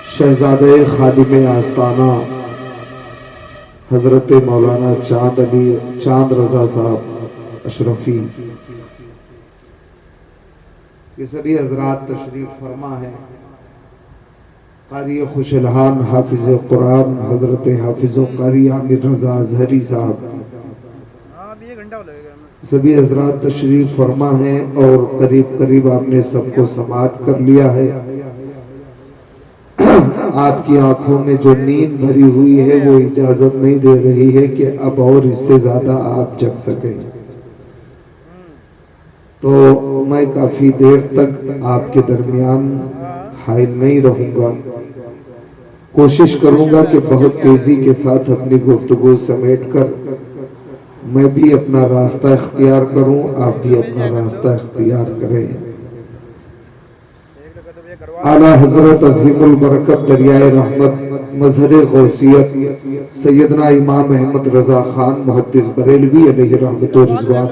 शहजादे खादिम आस्ताना हजरत मौलाना चांद रजा साहब अशरफी, ये सभी हजरात तशरीफ फरमा है। कारी खुशलहान हाफिज कुरान हजरत हाफिज कारी आमिर रजा अजहरी साहब, अभी 1 घंटा लगेगा। सभी हजरात तशरीफ फरमा हैं और करीब करीब आपने सबको समात कर लिया है। आपकी आंखों में जो नींद भरी हुई है वो इजाजत नहीं दे रही है कि अब और इससे ज्यादा आप जग सकें, तो मैं काफी देर तक आपके दरमियान हाइल नहीं रहूंगा। कोशिश करूंगा कि बहुत तेजी के साथ अपनी गुफ्तगू समेटकर मैं भी अपना रास्ता इख्तियार करूं, आप भी अपना रास्ता इख्तियार करें। आला हजरत अज़ीमुल बरकत दरियाए रहमत मजहर गौसियत सैयदना इमाम अहमद रजा खान मुहद्दिस बरेलवी अलैहि रहमत व रिज़वान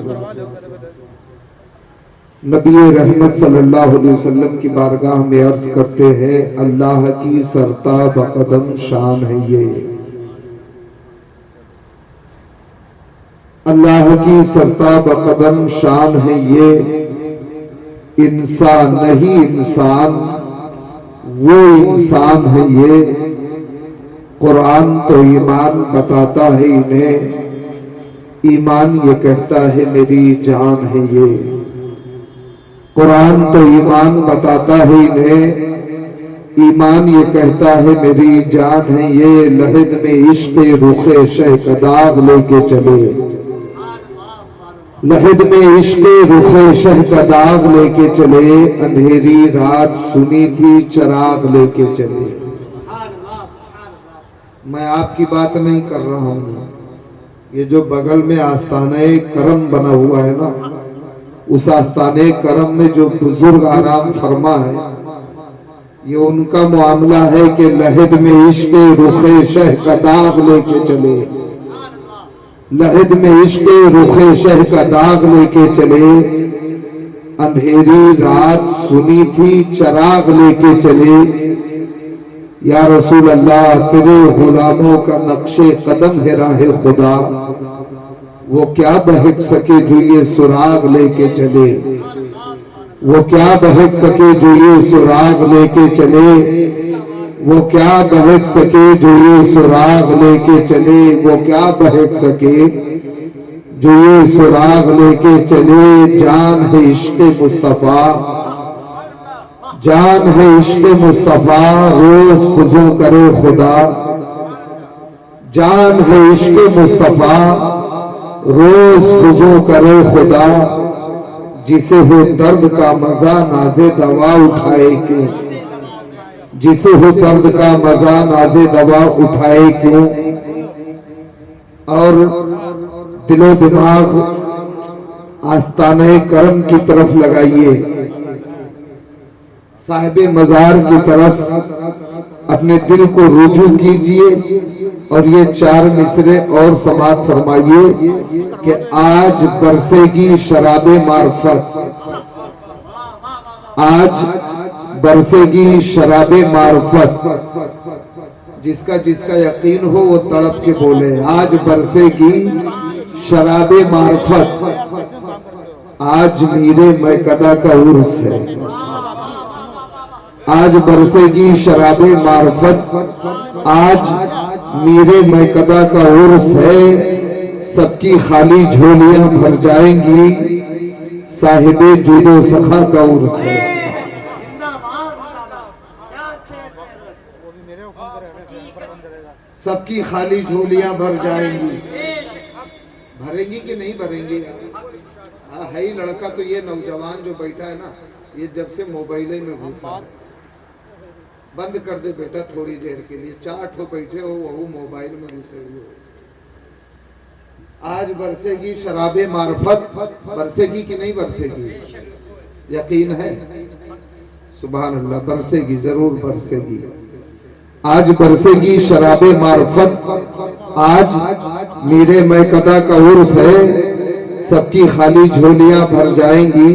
नबी रहमत सल्लल्लाहु अलैहि वसल्लम की बारगाह में अर्ज करते हैं, अल्लाह की सरता बकदम शान है ये, अल्लाह की सरता बकदम शान है ये, इंसान नहीं इंसान वो इंसान है ये, कुरान तो ईमान बताता है इन्हें, ईमान ये कहता है मेरी जान है ये, कुरान तो ईमान बताता है इन्हें, ईमान ये कहता है मेरी जान है ये, लहद में इश्क़ रुखे शह का दाग लेके चले, लहद में इश्क़ रुखे शह का दाग लेके चले, अंधेरी रात सुनी थी चराग लेके चले। मैं आपकी बात नहीं कर रहा हूँ, ये जो बगल में आस्ताने करम बना हुआ है ना, उस आस्ताने करम में जो बुजुर्ग आराम फरमा है, ये उनका मामला है कि लहद में इश्क़ रुखे शह का दाग लेके चले, लहद में इश्क़ रुखे शह का दाग लेके चले, अंधेरी रात सुनी थी चराग लेके चले। या रसूल अल्लाह तेरे गुलामों का नक्शे कदम है राह खुदा, वो क्या बहक सके जो ये सुराग लेके चले, वो क्या बहक सके जो ये सुराग लेके चले, वो क्या बहक सके जो ये सुराग लेके चले, वो क्या बहक सके जो ये सुराग लेके चले। जान है इश्क़ मुस्तफ़ा, जान है इश्क़ मुस्तफ़ा, रोज फुज़ू करे खुदा, जान है इश्क़ मुस्तफ़ा, रोज फुज़ू करे खुदा, जिसे हो दर्द का मजा नाज़े दवा उठाए क्यों, जिसे हो दर्द का मजा नाज़े दवा उठाए क्यों। और दिलो दिमाग आस्ताने करम की तरफ लगाइए, साहिबे मजार की तरफ अपने दिल को रुजू कीजिए और ये 4 मिसरे और समात फरमाइए कि आज बरसेगी शराबे मार्फत, आज बरसेगी शराबे मार्फत, जिसका जिसका यकीन हो वो तड़प के बोले, आज बरसेगी शराबे मार्फत, आज मीरे मैकदा का उर्स है, आज बरसेगी शराबे मार्फत, आज मीरे मैकदा का उर्स है, सबकी खाली झोलियां भर जाएंगी, साहिबे जुदो सखा का उर्स है। सबकी खाली झोलियां भर जाएंगी, भरेंगी कि नहीं भरेंगी? हाँ है ही लड़का तो ये नौजवान जो बैठा है ना, ये जब से मोबाइल में घुसा है, बंद कर दे बेटा थोड़ी देर के लिए, 4 ठो बैठे हो वो मोबाइल में घुसे हुए हो। आज बरसेगी शराबे मार्फत, बरसेगी कि नहीं बरसेगी? यकीन है? सुभान अल्लाह, बरसेगी, जरूर बरसेगी। आज बरसेगी शराबे मार्फत। आज मेरे मैकदा का उर्स है, सबकी खाली झोलियां भर जाएंगी।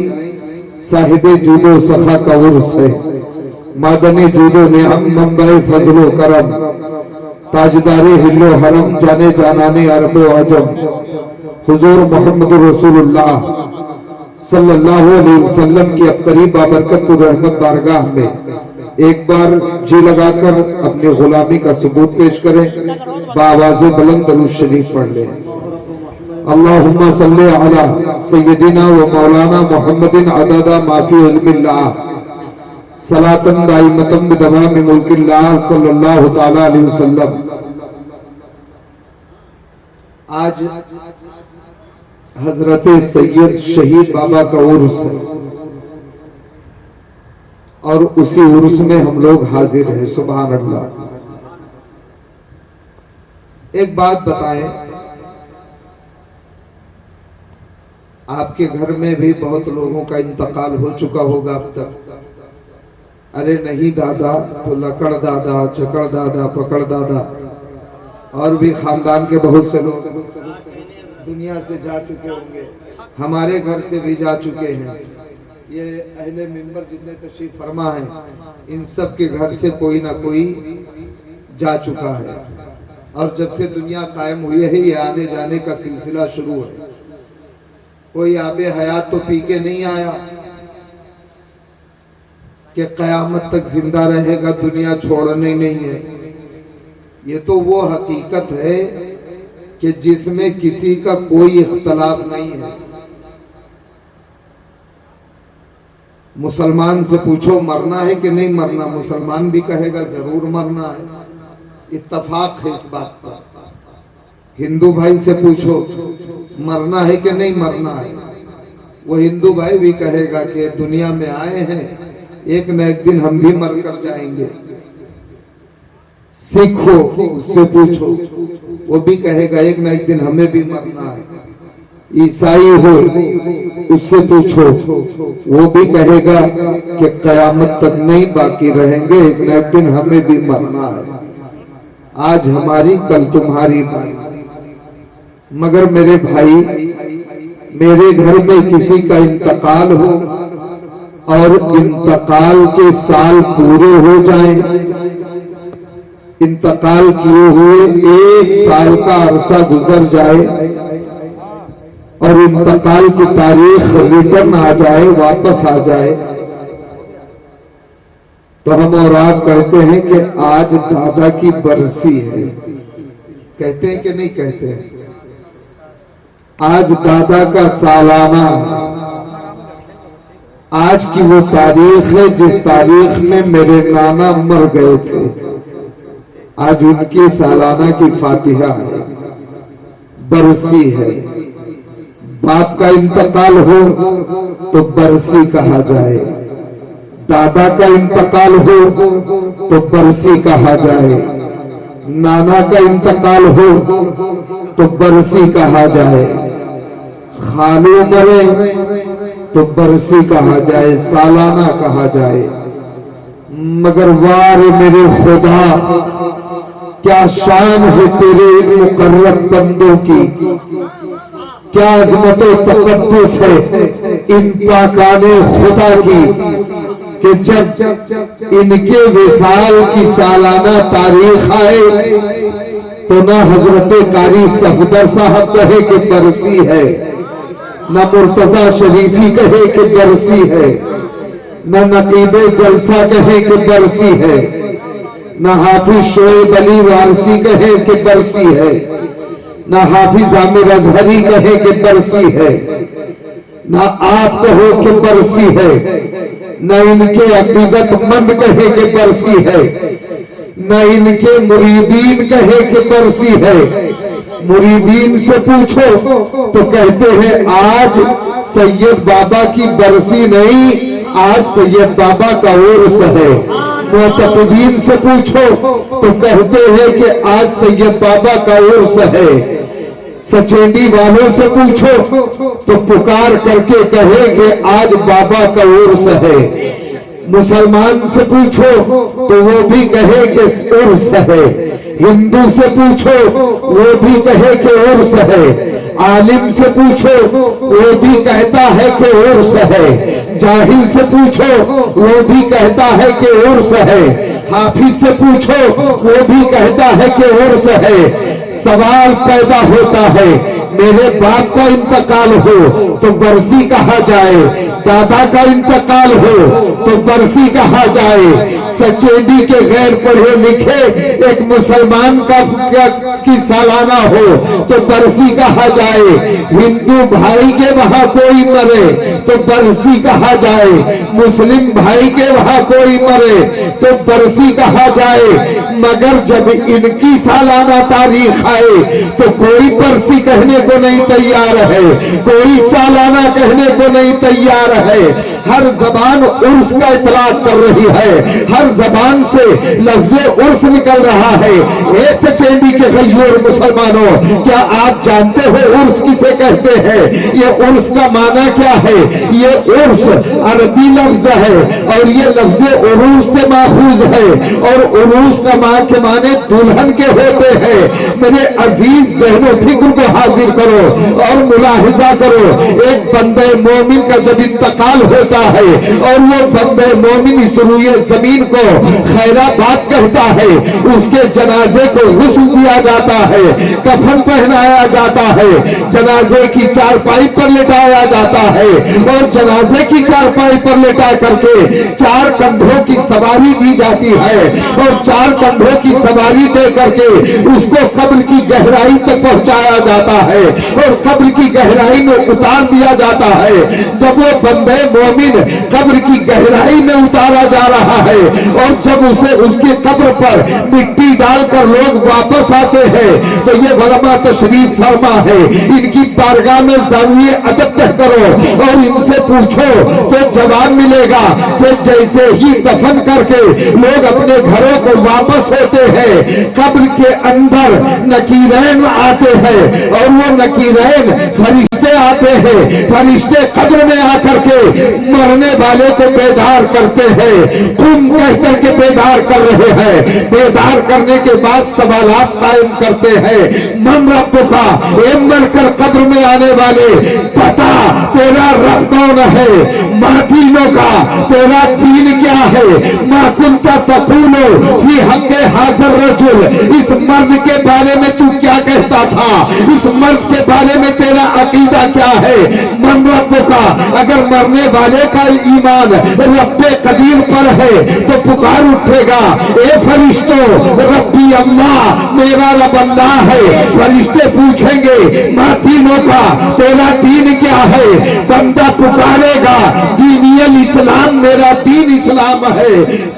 साहिबे जूदो सफा का उर्स है, मादने जूदो निअम मंबई फजलो करम, ताजदारे हिल्लो हरम, जाने जानाने अरबो अजम, हुजूर मोहम्मद रसूलुल्लाह सल्लल्लाहु अलैहि वसल्लम की अबकरी बाबरकत रहमत बारगाह में एक बार जी लगाकर अपनी गुलामी का सबूत पेश करें। बावाज़े बुलंद दरूद शरीफ पढ़ लें। अल्लाहुम्मा सल्ली अला सय्यदिना व मौलाना मुहम्मदिन अददा माफी इल्मिल्लाह सलातन दाइमतन बिदवाम मुल्किल्लाह सल्लल्लाहु तआला अलैहि वसल्लम। आज हजरत सैयद शहीद बाबा का उर्स है और उसी उर्स में हम लोग हाजिर हैं। सुभान अल्लाह। एक बात बताएं, आपके घर में भी बहुत लोगों का इंतकाल हो चुका होगा अब तक। अरे नहीं दादा तो लकड़ दादा, चकड़ दादा, पकड़ दादा और भी खानदान के बहुत से लोग दुनिया से जा चुके होंगे, हमारे घर से भी जा चुके हैं। ये अहले मिंबर जितने तशरीफ फरमा हैं, इन सब के घर से कोई ना कोई जा चुका है। और जब से दुनिया कायम हुई है, ये आने जाने का सिलसिला शुरू है। कोई आबे हयात तो पी के नहीं आया कि कयामत तक जिंदा रहेगा, दुनिया छोड़नी नहीं है। ये तो वो हकीकत है कि जिसमें किसी का कोई इख्तलाफ नहीं है। मुसलमान से पूछो मरना है कि नहीं मरना, मुसलमान भी कहेगा जरूर मरना है, इत्तफाक है इस बात पर। हिंदू भाई से पूछो मरना है कि नहीं मरना है, वो हिंदू भाई भी कहेगा कि दुनिया में आए हैं, एक न एक दिन हम भी मर कर जाएंगे। सिखो उससे पूछो, वो भी कहेगा एक न एक दिन हमें भी मरना है। ईसाई हो उससे पूछो, वो भी कहेगा कि कयामत तक नहीं बाकी रहेंगे, एक न एक दिन हमें भी मरना है। आज हमारी कल तुम्हारी बारी। मगर मेरे भाई, मेरे घर में किसी का इंतकाल हो और इंतकाल के साल पूरे हो जाएं, इंतकाल किए हुए 1 साल का अरसा गुजर जाए और इंतकाल की तारीख रिटर्न आ जाए, वापस आ जाए, तो हम और आप कहते हैं कि आज दादा की बरसी है। कहते हैं कि नहीं कहते हैं? आज दादा का सालाना, आज की वो तारीख है जिस तारीख में मेरे नाना मर गए थे। आज उनकी सालाना की फातिहा है, बरसी है। बाप का इंतकाल हो तो बरसी कहा जाए, दादा का इंतकाल हो तो बरसी कहा जाए, नाना का इंतकाल हो तो बरसी कहा जाए, खालू मरे तो बरसी कहा जाए, सालाना कहा जाए। मगर वार मेरे खुदा, क्या शान है तेरे इन मुकर्रब बंदों की, क्या अज़मत व तक़द्दुस है इन पाकाने खुदा की, कि जब इनके विसाल की सालाना तारीख आए तो ना हजरत कारी सफदर साहब कहे कि बरसी है, ना मुर्तजा शरीफी कहे कि बरसी है, ना नकीबे जलसा कहे कि बरसी है, ना हाफिज शोएब अली वारसी कहे कि बरसी है, ना हाफिज आमिर अजहरी कहे कि बरसी है, ना आप कहो कि बरसी है, न इनके अकीदतमंद कहे कि बरसी है, न इनके मुरीदीन कहे कि बरसी है। मुरीदीन से पूछो तो कहते हैं आज सैयद बाबा की बरसी नहीं, आज सैयद बाबा का उर्स है। मुतक़िदीन से पूछो तो कहते हैं कि आज सैयद बाबा का उर्स है। सचेंडी वालों से पूछो तो पुकार करके कहे कि आज बाबा का उर्स है। मुसलमान से पूछो तो वो भी कहे कि उर्स है। हिंदू से पूछो वो भी कहे कि उर्स है। आलिम से पूछो वो भी कहता है कि उर्स है। जाहिल से पूछो वो भी कहता है कि उर्स है। हाफिज से पूछो वो भी कहता है कि उर्स है। सवाल पैदा होता है, मेरे बाप का इंतकाल हो तो बरसी कहा जाए, दादा का इंतकाल हो तो बरसी कहा जाए। सचेडी के गैर पढ़े लिखे एक मुसलमान का की सालाना हो तो बरसी कहा जाए। हिंदू भाई के वहां कोई मरे तो बरसी कहा जाए। मुस्लिम भाई के वहां कोई मरे तो बरसी कहा जाए। मगर जब इनकी सालाना तारीख आए तो कोई बरसी कहने को नहीं तैयार है, कोई सालाना कहने को नहीं तैयार है। हर जबान उर्स का इतलाक कर रही है, हर जबान से लफ्ज़ उर्स निकल रहा है। ऐसे चेंडी के गयूर मुसलमानों, क्या आप जानते हो उर्स किसे कहते हैं? ये उर्स का माना क्या है? ये उर्स अरबी लफ्ज है और ये लफ्ज़ उरूस से माखूज है और उरूस का मान के माने दुल्हन के होते हैं। मेरे अजीज ज़हनो फिक्र को हाजिर करो और मुलाहिजा करो। एक बंदे मोमिन का जब इंतकाल होता है और वो बंदे मोमिन इस रूए जमीन को खैराबाद कहता है, उसके जनाजे को गुस्ल दिया जाता है, कफन पहनाया जाता है, जनाजे की चारपाई पर लिटाया जाता है और जनाजे की चारपाई पर लिटा करके 4 कंधों की सवारी दी जाती है और 4 कंधों की सवारी दे करके उसको कब्र की गहराई तक पहुंचाया जाता है और कब्र की गहराई में उतार दिया जाता है। जब वो बंदे मोमिन कब्र की गहराई में उतारा जा रहा है और जब उसे उसके कब्र पर मिट्टी डालकर लोग वापस आते हैं तो ये वलमा तशरीफ फरमा है, इनकी बारगाह में ज़ाविये अदब तय करो और इनसे पूछो तो जवाब मिलेगा कि जैसे ही दफन करके लोग अपने घरों को वापस होते हैं, कब्र के अंदर नकीरैन आते हैं और वो नकीरैन फरिश्ते आते हैं। फरिश्ते कब्र में आकर के मरने वाले को बेदार करते हैं, तुम कह करके बेदार कर रहे हैं। बेदार करने के बाद सवालात कायम करते हैं, मन रब का, ए मरकर कब्र में आने वाले पता तेरा रब कौन है? माँ दीनों का तेरा दीन क्या है? माँ कुंता तकूनो फी हक़्क़े हाज़िर रजुल, इस मर्द के बारे में तू क्या कहता था? इस मर्द के बारे में तेरा अकीदा क्या है? मन रब का, अगर मरने वाले का ईमान रब्बे कदीर पर है तो पुकार उठेगा, ए फरिश्तों रब्बी अल्लाह, मेरा रब अल्लाह है। फरिश्ते पूछेंगे माँ दीनों का तेरा दीन क्या है? बंदा पुकारेगा दीनियल इस्लाम, मेरा दीन इस्लाम है।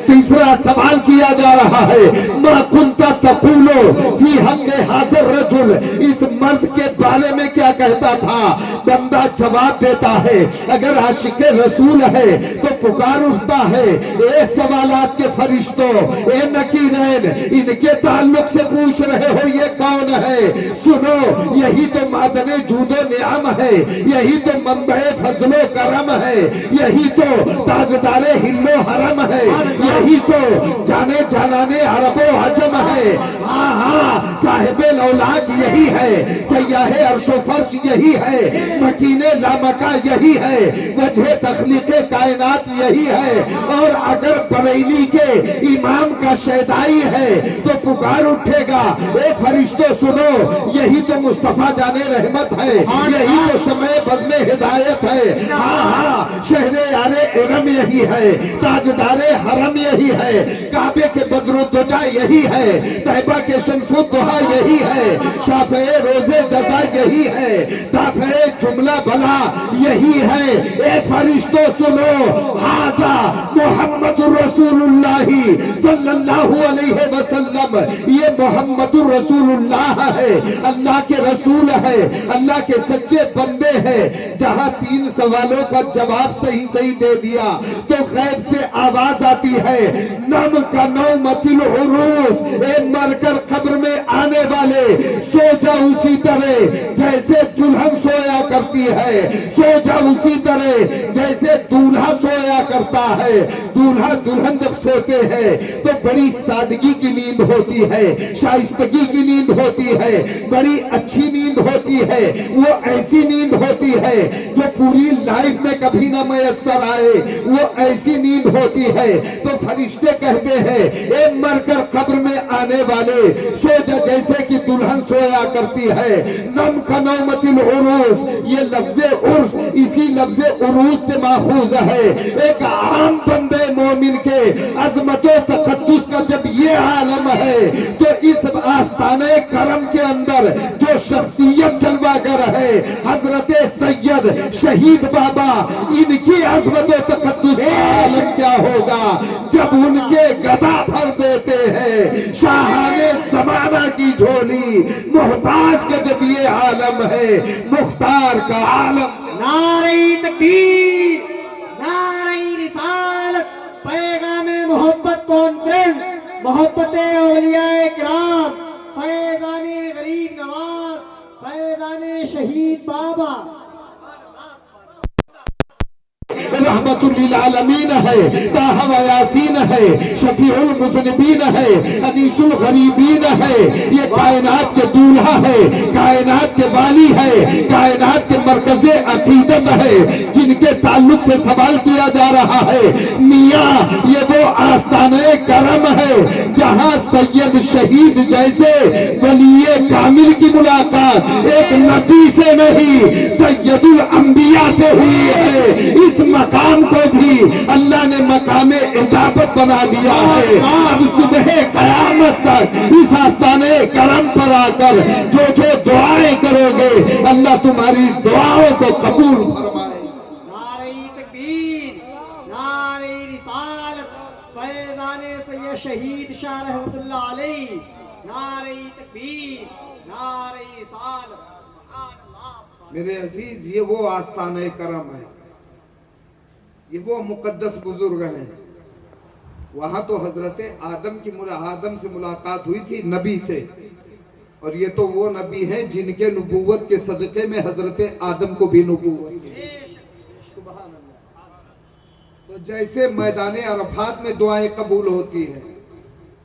तीसरा सवाल किया जा रहा है, माँ कुंता तकूलो फी हक़्क़े हाज़िर रजुल, इस मर्द के बारे में क्या कहता था? बंदा जवाब देता है, अगर आशिक़े रसूल है तो पुकार उठता है, ए सवालात के फरिश्तों, ए नकीरैन, इनके ताल्लुक से पूछ रहे हो ये कौन है? सुनो, यही तो मादने जूदो नियाम है, यही तो मंबे फजलो करम है, यही तो ताजदारे हिल्लो हरम है, यही तो जाने जानाने अरबो हजम है। हाँ हाँ, साहिबे लौलाक यही है, सयाहे अर्शो फर्श यही है, मकीने लामका यही है, वजह तख्लीक़े कायनात यही है। और अगर बरेली के इमाम का शैदाई है तो पुकार उठेगा, ए फरिश्तों सुनो, यही तो मुस्तफा जाने रहमत है, यही तो समय बज़्मे हिदायत है। हाँ हाँ, शहरे यारे इरम यही है, ताजदारे हरम यही है, काबे के बदरुद्दोजा यही है, तैबा के शम्सुद्दोहा यही है, शाफ़े रोज़े जज़ा यही है, दाफ़े जुमला भला यही है। ए फरिश्तों सुनो, हाज़ा मुहम्मदुर रसूलुल्लाही सल्लल्लाहु अलैहि वसल्लम, ये मुहम्मदुर रसूलुल्लाह है, अल्लाह के रसूल है, अल्लाह के सच्चे बंदे हैं जहां 3 सवालों का जवाब सही सही दे दिया तो गैब से आवाज आती है, नम का नौमतिल उरूस, ए मरकर कब्र में आने वाले सो जा उसी तरह जैसे दुल्हन सोया करती है, सो जा उसी तरह जैसे दूल्हा सोया करता है। दूल्हा दुल्हन जब सोते हैं तो बड़ी सादगी की नींद होती है, शाइस्तगी की नींद होती है, बड़ी अच्छी नींद होती है। वो ऐसी नींद होती है जो पूरी लाइफ में कभी ना मैसर आए, वो ऐसी नींद होती है। तो फरिश्ते कहते हैं, ए मरकर कब्र में आने वाले सो जा जैसे कि दुल्हन सोया करती है। नम का नौमतिल उरूस, ये लफ्ज़े उर्स इसी लफ्ज़े उरूस से माखूज है। एक आम बंदे मोमिन के अजमतो तकद्दुस का जब ये आलम है तो इस आस्ताने करम के अंदर जो शख्सियत जलवागर है हजरत सैयद शहीद बाबा, इनकी अजमतो तकद्दुस का आलम क्या होगा जब उनके गदा भर देते हैं शाहाने जमाना की झोली। मोहताज का जब ये आलम है, मुख्तार का आलम। नारे तकबीर, नारे रिसालत, पैगामे मोहब्बत कॉन्फ्रेंस, मोहब्बते औलियाए किराम, फैज़ाने गरीब नवाज, फैज़ाने शहीद बाबा, रहमतुल्लिल आलमीन है, ताहा यासीन है, शफीउल मुज़निबीन है, अनीसुल गरीबीन है। ये कायनात के दूल्हा है, कायनात के वाली है, कायनात के मरकज़े अकीदत है, जिनके ताल्लुक से सवाल किया जा रहा है। मियाँ ये वो आस्ताने करम है जहाँ सैयद शहीद जैसे वलीए कामिल की मुलाकात एक नबी से नहीं सैयदुल अंबिया से हुई है। इस मकाम को भी अल्लाह ने मकामे इजाबत बना दिया है। अब सुबह कयामत तक इस आस्ताने करम पर आकर जो जो दुआएं करोगे अल्लाह तुम्हारी दुआओं को कबूल फरमाए। नारे तकबीर, नारे रिसालत, फैज़ाने सैयद शहीद शाह रहमतुल्लाह अलैह, नारे तकबीर, नारे रिसालत। मेरे अजीज, ये वो आस्ताने करम है, ये वो मुकद्दस बुजुर्ग हैं। वहां तो हजरत आदम से मुलाकात हुई थी नबी से, और ये तो वो नबी हैं जिनके नबूवत के सदक़े में हजरत आदम को भी नबूवत। तो जैसे मैदाने अरफात में दुआएं कबूल होती है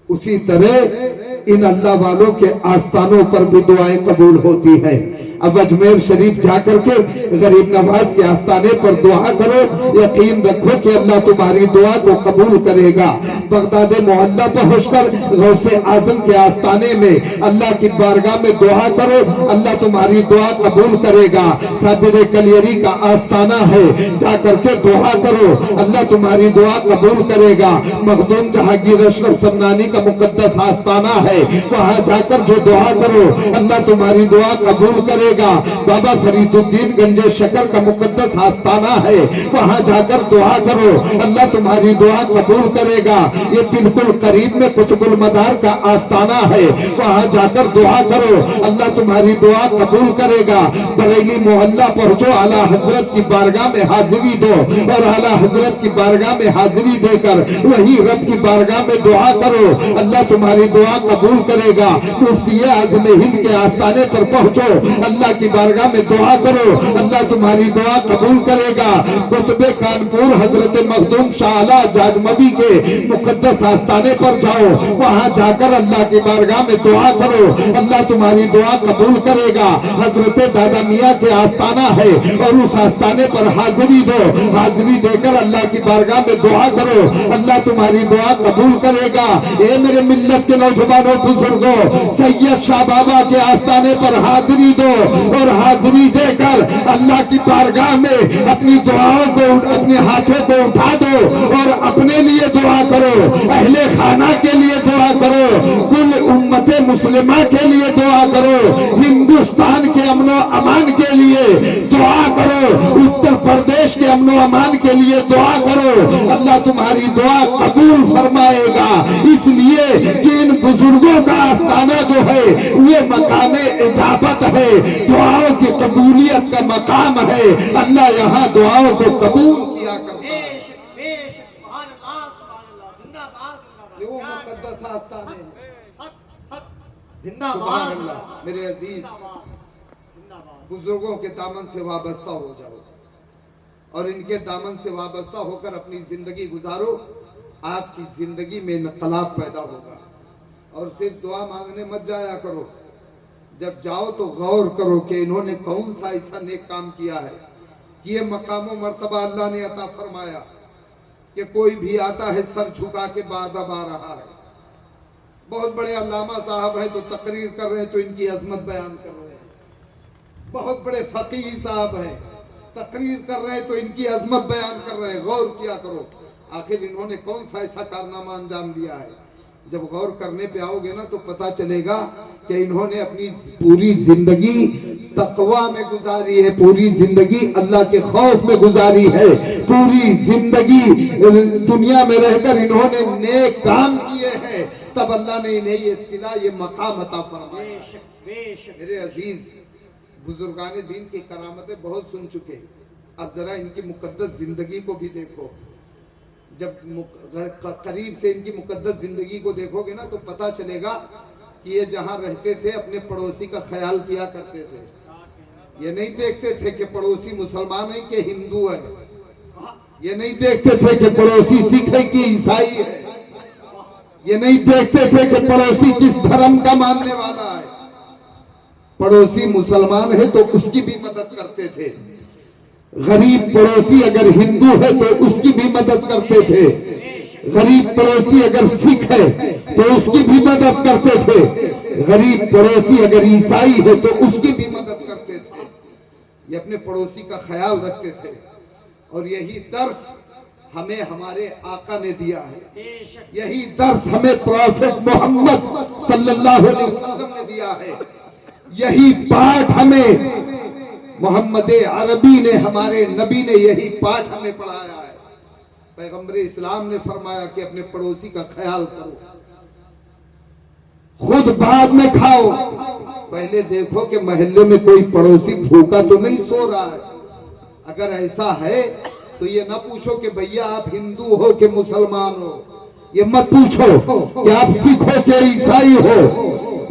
उसी तरह इन अल्लाह वालों के आस्थानों पर भी दुआएं कबूल होती है। अब अजमेर शरीफ जाकर के गरीब नवाज के आस्थाने पर दुआ करो, यकीन रखो कि अल्लाह तुम्हारी दुआ को कबूल करेगा। बगदाद मोहल्ला पहुंचकर गौसे आजम के आस्थाने में अल्लाह की बारगाह में दुआ करो, अल्लाह तुम्हारी दुआ कबूल करेगा। साबिर कलियरी का आस्थाना है, जाकर के दुआ करो, अल्लाह तुम्हारी दुआ कबूल करेगा। मखदूम जहांगीर अशरफ समनानी का मुकद्दस आस्थाना है, वहां जाकर जो दुआ करो अल्लाह तुम्हारी दुआ कबूल करेगा। बाबा फरीदुद्दीन गंजे शकर का मुकद्दस आस्थाना है, वहां जाकर दुआ करो अल्लाह तुम्हारी दुआ कबूल करेगा। ये बिल्कुल करीब में कुतुबुल मदार का आस्थाना है, वहां जाकर दुआ करो अल्लाह तुम्हारी दुआ कबूल करेगा। बरेली मोहल्ला पहुंचो, आला हजरत की बारगाह में हाजिरी दो और आला हजरत की बारगाह में हाजिरी देकर वही रब की बारगाह में दुआ करो, अल्लाह तुम्हारी दुआ कबूल करेगा। मुफ्ती आज़म हिंद के आस्थाने पर पहुंचो, अल्लाह की बारगाह में दुआ करो, अल्लाह तुम्हारी दुआ कबूल करेगा। कुतुबे कानपुर हजरत मखदूम शाह जाजमवी के मुकद्दस आस्थाने पर जाओ, वहां जाकर अल्लाह की बारगाह में दुआ करो, अल्लाह तुम्हारी दुआ कबूल करेगा। हजरत दादा मियाँ के आस्थाना है और उस आस्थाने पर हाजिरी दो, हाजिरी देकर अल्लाह की बारगाह में दुआ करो, अल्लाह तुम्हारी दुआ कबूल करेगा। ए मेरे मिल्लत के नौजवानों बुजुर्गों, सैयद शाह बाबा के आस्थाने पर हाजिरी दो और हाजिरी देकर अल्लाह की बारगाह में अपनी दुआओं को, अपने हाथों को उठा दो और अपने लिए दुआ करो, अहले खाना के लिए दुआ करो, कुल उम्मत मुस्लिमा के लिए दुआ करो, हिंदुस्तान के अमनो अमान के लिए दुआ करो, उत्तर प्रदेश के अमनो अमान के लिए दुआ करो। अल्लाह तुम्हारी दुआ कबूल फरमाएगा, इसलिए कि इन बुजुर्गों का आस्थाना जो है ये मकाम इजाबत है, दुआओं की कबूलियत का मकाम है। अल्लाह यहाँ दुआओं को कबूल किया करता है। ये वो मुकद्दस आस्थान है। सुभान अल्लाह। मेरे अजीज, बुजुर्गों के दामन से वाबस्ता हो जाओ और इनके दामन से वाबस्ता होकर अपनी जिंदगी गुजारो, आपकी जिंदगी में इनकलाब पैदा होगा। और सिर्फ दुआ मांगने मत जाया करो, जब जाओ तो गौर करो कि इन्होंने कौन सा ऐसा नेक काम किया है कि ये मकाम मर्तबा अल्लाह ने अता फरमाया कि कोई भी आता है सर झुका के बादब आ रहा है। बहुत बड़े अल्लामा साहब हैं तो तकरीर कर रहे हैं तो इनकी अजमत बयान कर रहे हैं। बहुत बड़े फकीह साहब हैं, तकरीर कर रहे हैं तो इनकी अजमत बयान कर रहे हैं। गौर किया करो, आखिर इन्होंने कौन सा ऐसा कारनामा अंजाम दिया है। जब गौर करने पे आओगे ना तो पता चलेगा कि इन्होंने अपनी पूरी जिंदगी तकवा में गुजारी है, पूरी जिंदगी अल्लाह के खौफ में गुजारी है, पूरी जिंदगी दुनिया में रहकर इन्होंने नेक काम किए हैं, तब अल्लाह ने इन्हें ये सिला, ये मकाम अता फरमाया। मेरे अजीज, बुजुर्गाने दीन की करामतें बहुत सुन चुके, अब जरा इनकी मुकद्दस जिंदगी को भी देखो। जब करीब से इनकी मुकद्दस जिंदगी को देखोगे ना तो पता चलेगा कि ये जहाँ रहते थे अपने पड़ोसी का ख्याल किया करते थे। ये नहीं देखते थे कि पड़ोसी मुसलमान है कि हिंदू है, ये नहीं देखते थे कि पड़ोसी सिख है कि ईसाई है, ये नहीं देखते थे कि पड़ोसी किस धर्म का मानने वाला है। पड़ोसी मुसलमान है तो उसकी भी मदद करते थे, गरीब पड़ोसी अगर हिंदू है तो उसकी भी मदद करते थे, गरीब पड़ोसी अगर सिख है तो उसकी भी मदद करते थे, गरीब पड़ोसी अगर ईसाई है तो उसकी भी मदद करते थे। ये अपने पड़ोसी का ख्याल रखते थे और यही दर्स हमें हमारे आका ने दिया है, यही दर्स हमें प्रॉफेट मोहम्मद सल्लल्लाहु अलैहि वसल्लम ने दिया है, यही पाठ हमें मोहम्मद अरबी ने, हमारे नबी ने यही पाठ हमें पढ़ाया है। पैगंबर इस्लाम ने फरमाया कि अपने पड़ोसी का ख्याल करो, खुद बाद में खाओ, पहले देखो कि मोहल्ले में कोई पड़ोसी भूखा तो नहीं सो रहा है। अगर ऐसा है तो ये ना पूछो कि भैया आप हिंदू हो कि मुसलमान हो, ये मत पूछो कि आप सिख हो कि ईसाई हो,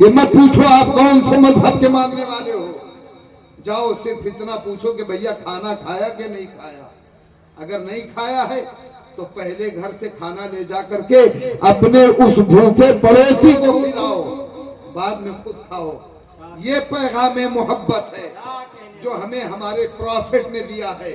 ये मत पूछो आप कौन से मजहब के मानने वाले हो। जाओ सिर्फ इतना पूछो कि भैया खाना खाया कि नहीं खाया। अगर नहीं खाया है तो पहले घर से खाना ले जा करके अपने उस भूखे पड़ोसी को खिलाओ, बाद में खुद खाओ। ये पैगाम मोहब्बत है जो हमें हमारे प्रॉफिट ने दिया है,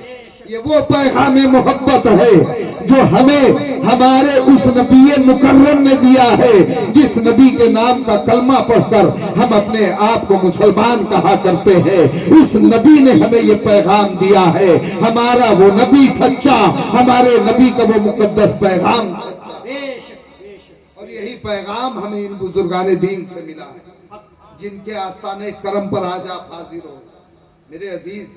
ये वो पैगाम मोहब्बत है जो हमें हमारे उस नबी मुकर्रम ने दिया है, जिस नबी के नाम का कलमा पढ़कर हम अपने आप को मुसलमान कहा करते हैं। उस नबी ने हमें ये पैगाम दिया है, हमारा वो नबी सच्चा, हमारे नबी का वो मुकद्दस पैगाम सच्चा, और यही पैगाम हमें इन बुजुर्गाने दीन से मिला है जिनके आस्थाने करम पर आज आप हाजिर हो। मेरे अजीज,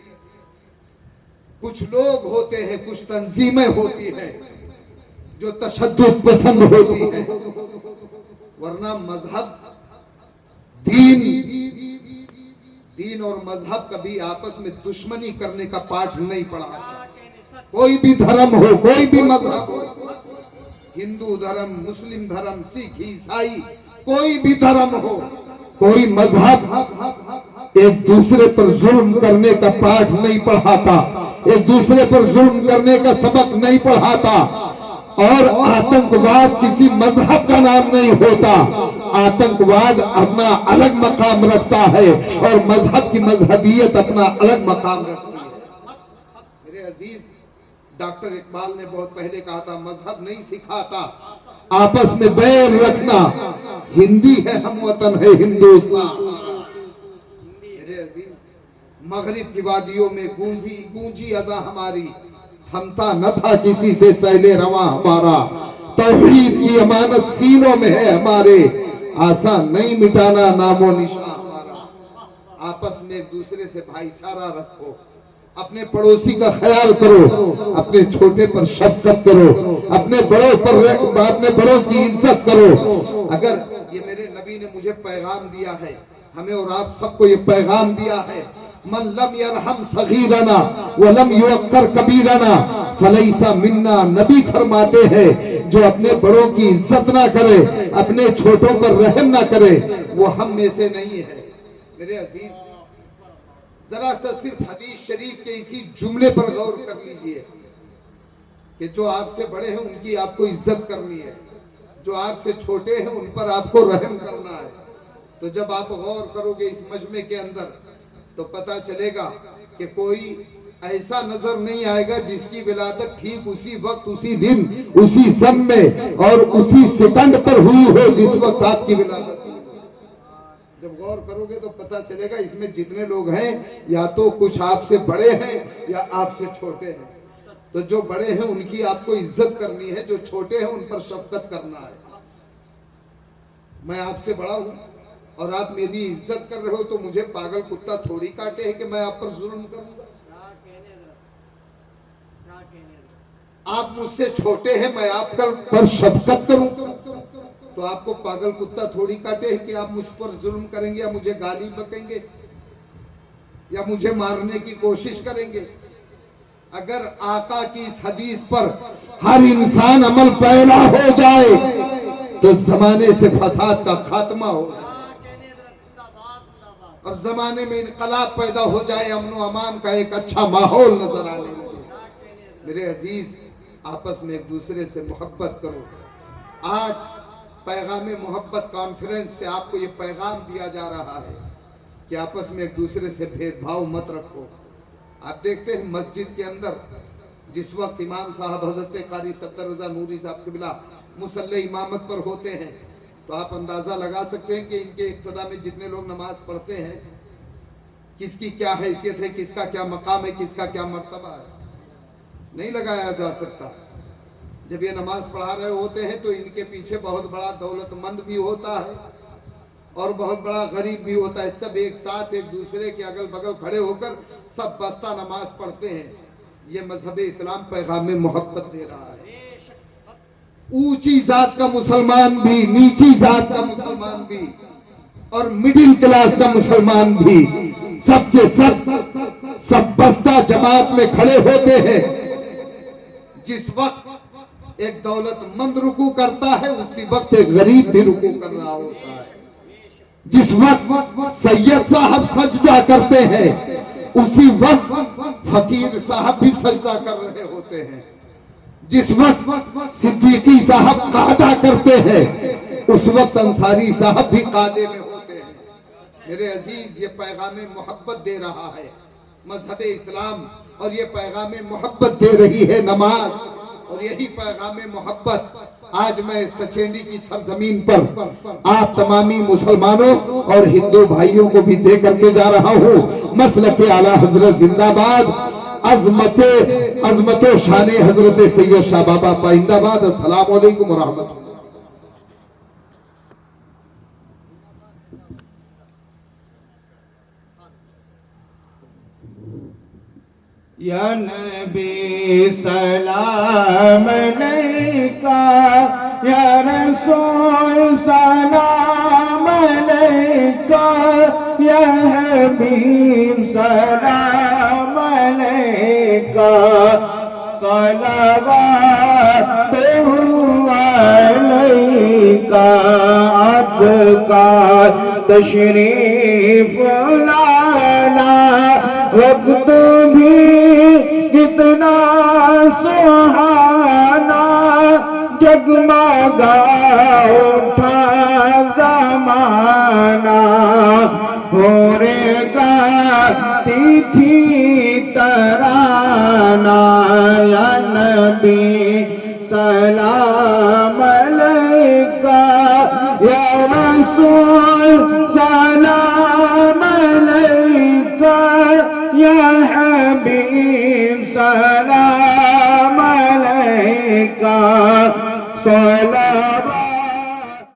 कुछ लोग होते हैं, कुछ तंजीमें होती हैं जो तशद्दुद पसंद होती हैं, वरना मजहब दीन और मजहब कभी आपस में दुश्मनी करने का पाठ नहीं पढ़ा। कोई भी धर्म हो, कोई भी मजहब हो, हिंदू धर्म, मुस्लिम धर्म, सिख, ईसाई, कोई भी धर्म हो, कोई मजहब एक दूसरे पर जुल्म करने का पाठ नहीं पढ़ाता, एक दूसरे पर जुल्म करने का सबक नहीं पढ़ाता, और आतंकवाद किसी मजहब का नाम नहीं होता। आतंकवाद अपना अलग मकाम रखता है और मजहब की मजहबियत अपना अलग मकाम रखती है। मेरे अजीज, डॉक्टर इकबाल ने बहुत पहले कहा था, मजहब नहीं सिखाता आपस में बैर रखना, हिंदी है, हम वतन है हिंदुस्तान। मेरे अजीज, मगरिब की वादियों में गूंजी अज़ा हमारी, थमता न था किसी से सैले रवा हमारा, तौहीद की अमानत सीनों में है हमारे, आसान नहीं मिटाना नामो निशान हमारा। आपस में एक दूसरे से भाईचारा रखो, अपने पड़ोसी का ख्याल करो, अपने छोटे पर शफकत करो, अपने बड़ों की इज्जत करो। अगर ये मेरे नबी ने मुझे पैगाम दिया है, हमें और आप सबको ये पैगाम दिया है, मन लम यरहम सगीरना व लम युक्कर कबीरना फलैसा मिन्ना। नबी फरमाते हैं जो अपने बड़ों की इज्जत ना करे, अपने छोटों पर रहम ना करे, वो हम में से नहीं है। मेरे अजीज, जरा सा सिर्फ हदीस शरीफ के इसी जुमले पर गौर कर लीजिए कि जो आपसे बड़े हैं उनकी आपको इज्जत करनी है, जो आपसे छोटे हैं उन पर आपको रहम करना है। तो जब आप गौर करोगे इस मजमे के अंदर तो पता चलेगा कि कोई ऐसा नजर नहीं आएगा जिसकी विलादत ठीक उसी वक्त, उसी दिन, उसी सन में और उसी सेकंड पर हुई हो जिस वक्त आपकी विलादत हुई। जब गौर करोगे तो पता चलेगा इसमें जितने लोग हैं या तो कुछ आपसे बड़े हैं या आपसे छोटे हैं। तो जो बड़े हैं उनकी आपको इज्जत करनी है, जो छोटे हैं उन पर शफकत करना है। मैं आपसे बड़ा हूं और आप मेरी इज्जत कर रहे हो तो मुझे पागल कुत्ता थोड़ी काटे है कि मैं आप पर जुल्म करूंगा। आप मुझसे छोटे हैं, मैं आप पर शफकत करूं तो आपको पागल कुत्ता थोड़ी काटे है कि आप मुझ पर जुल्म करेंगे या मुझे गाली बकेंगे या मुझे मारने की कोशिश करेंगे। अगर आका की इस हदीस पर हर इंसान अमल पैरा हो जाए तो जमाने से फसाद का खात्मा हो और जमाने में इनकलाब पैदा हो जाए, अमन व अमान का एक अच्छा माहौल नजर आने लगे। मेरे अजीज, आपस में एक दूसरे से मोहब्बत करो। आज पैगाम मोहब्बत कॉन्फ्रेंस से आपको ये पैगाम दिया जा रहा है कि आपस में एक दूसरे से भेदभाव मत रखो। आप देखते हैं मस्जिद के अंदर जिस वक्त इमाम साहब हजरत कारी सत्तर रजा नूरी साहब क़िबला मुसल्ले इमामत पर होते हैं तो आप अंदाजा लगा सकते हैं कि इनके इब्तिदा में जितने लोग नमाज पढ़ते हैं किसकी क्या हैसियत है, किसका क्या मकाम है, किसका क्या मर्तबा है, नहीं लगाया जा सकता। जब ये नमाज पढ़ा रहे होते हैं तो इनके पीछे बहुत बड़ा दौलतमंद भी होता है और बहुत बड़ा गरीब भी होता है। सब एक साथ एक दूसरे के अगल बगल खड़े होकर सब बस्ता नमाज पढ़ते हैं। ये मजहब इस्लाम पैगाम में मोहब्बत दे रहा है। ऊंची जात का मुसलमान भी, नीची जात का मुसलमान भी और मिडिल क्लास का मुसलमान भी, सबके सब बस्ता जमात में खड़े होते हैं। जिस वक्त एक दौलतमंद रुकू करता है उसी वक्त एक गरीब भी रुकू कर रहा होता है। जिस वक्त सैयद साहब सजदा करते हैं उसी वक्त फकीर साहब भी सजदा कर रहे होते हैं। जिस वक्त सिद्दीकी साहब कादा करते हैं उस वक्त अंसारी साहब भी कादे में होते हैं। मेरे अजीज, ये पैगाम मोहब्बत दे रहा है मजहब इस्लाम और ये पैगाम मोहब्बत दे रही है नमाज। और यही पैगाम मोहब्बत आज मैं सचेंडी की सरजमीन पर आप तमामी मुसलमानों और हिंदू भाइयों को भी दे करके जा रहा हूँ। मसलके आला हजरत जिंदाबाद, अजमतो शाने हजरत सैयद शाह बाबा पाइंदाबाद। अस्सलाम वालेकुम व रहमतुल्लाह। या नबी सलाम अलैका, या रसूल सलाम अलैका, या हबीब सलाम अलैका, सलावतु अलैका। आपका तशरीफ लाना वक्त भी कितना सुहाना, जगमगा उठा ज़माना, हो रे गाती थी तराना। या नबी सलाम अलैका, या रसूल सलाम अलैका, या हबीब सलाम अलैका।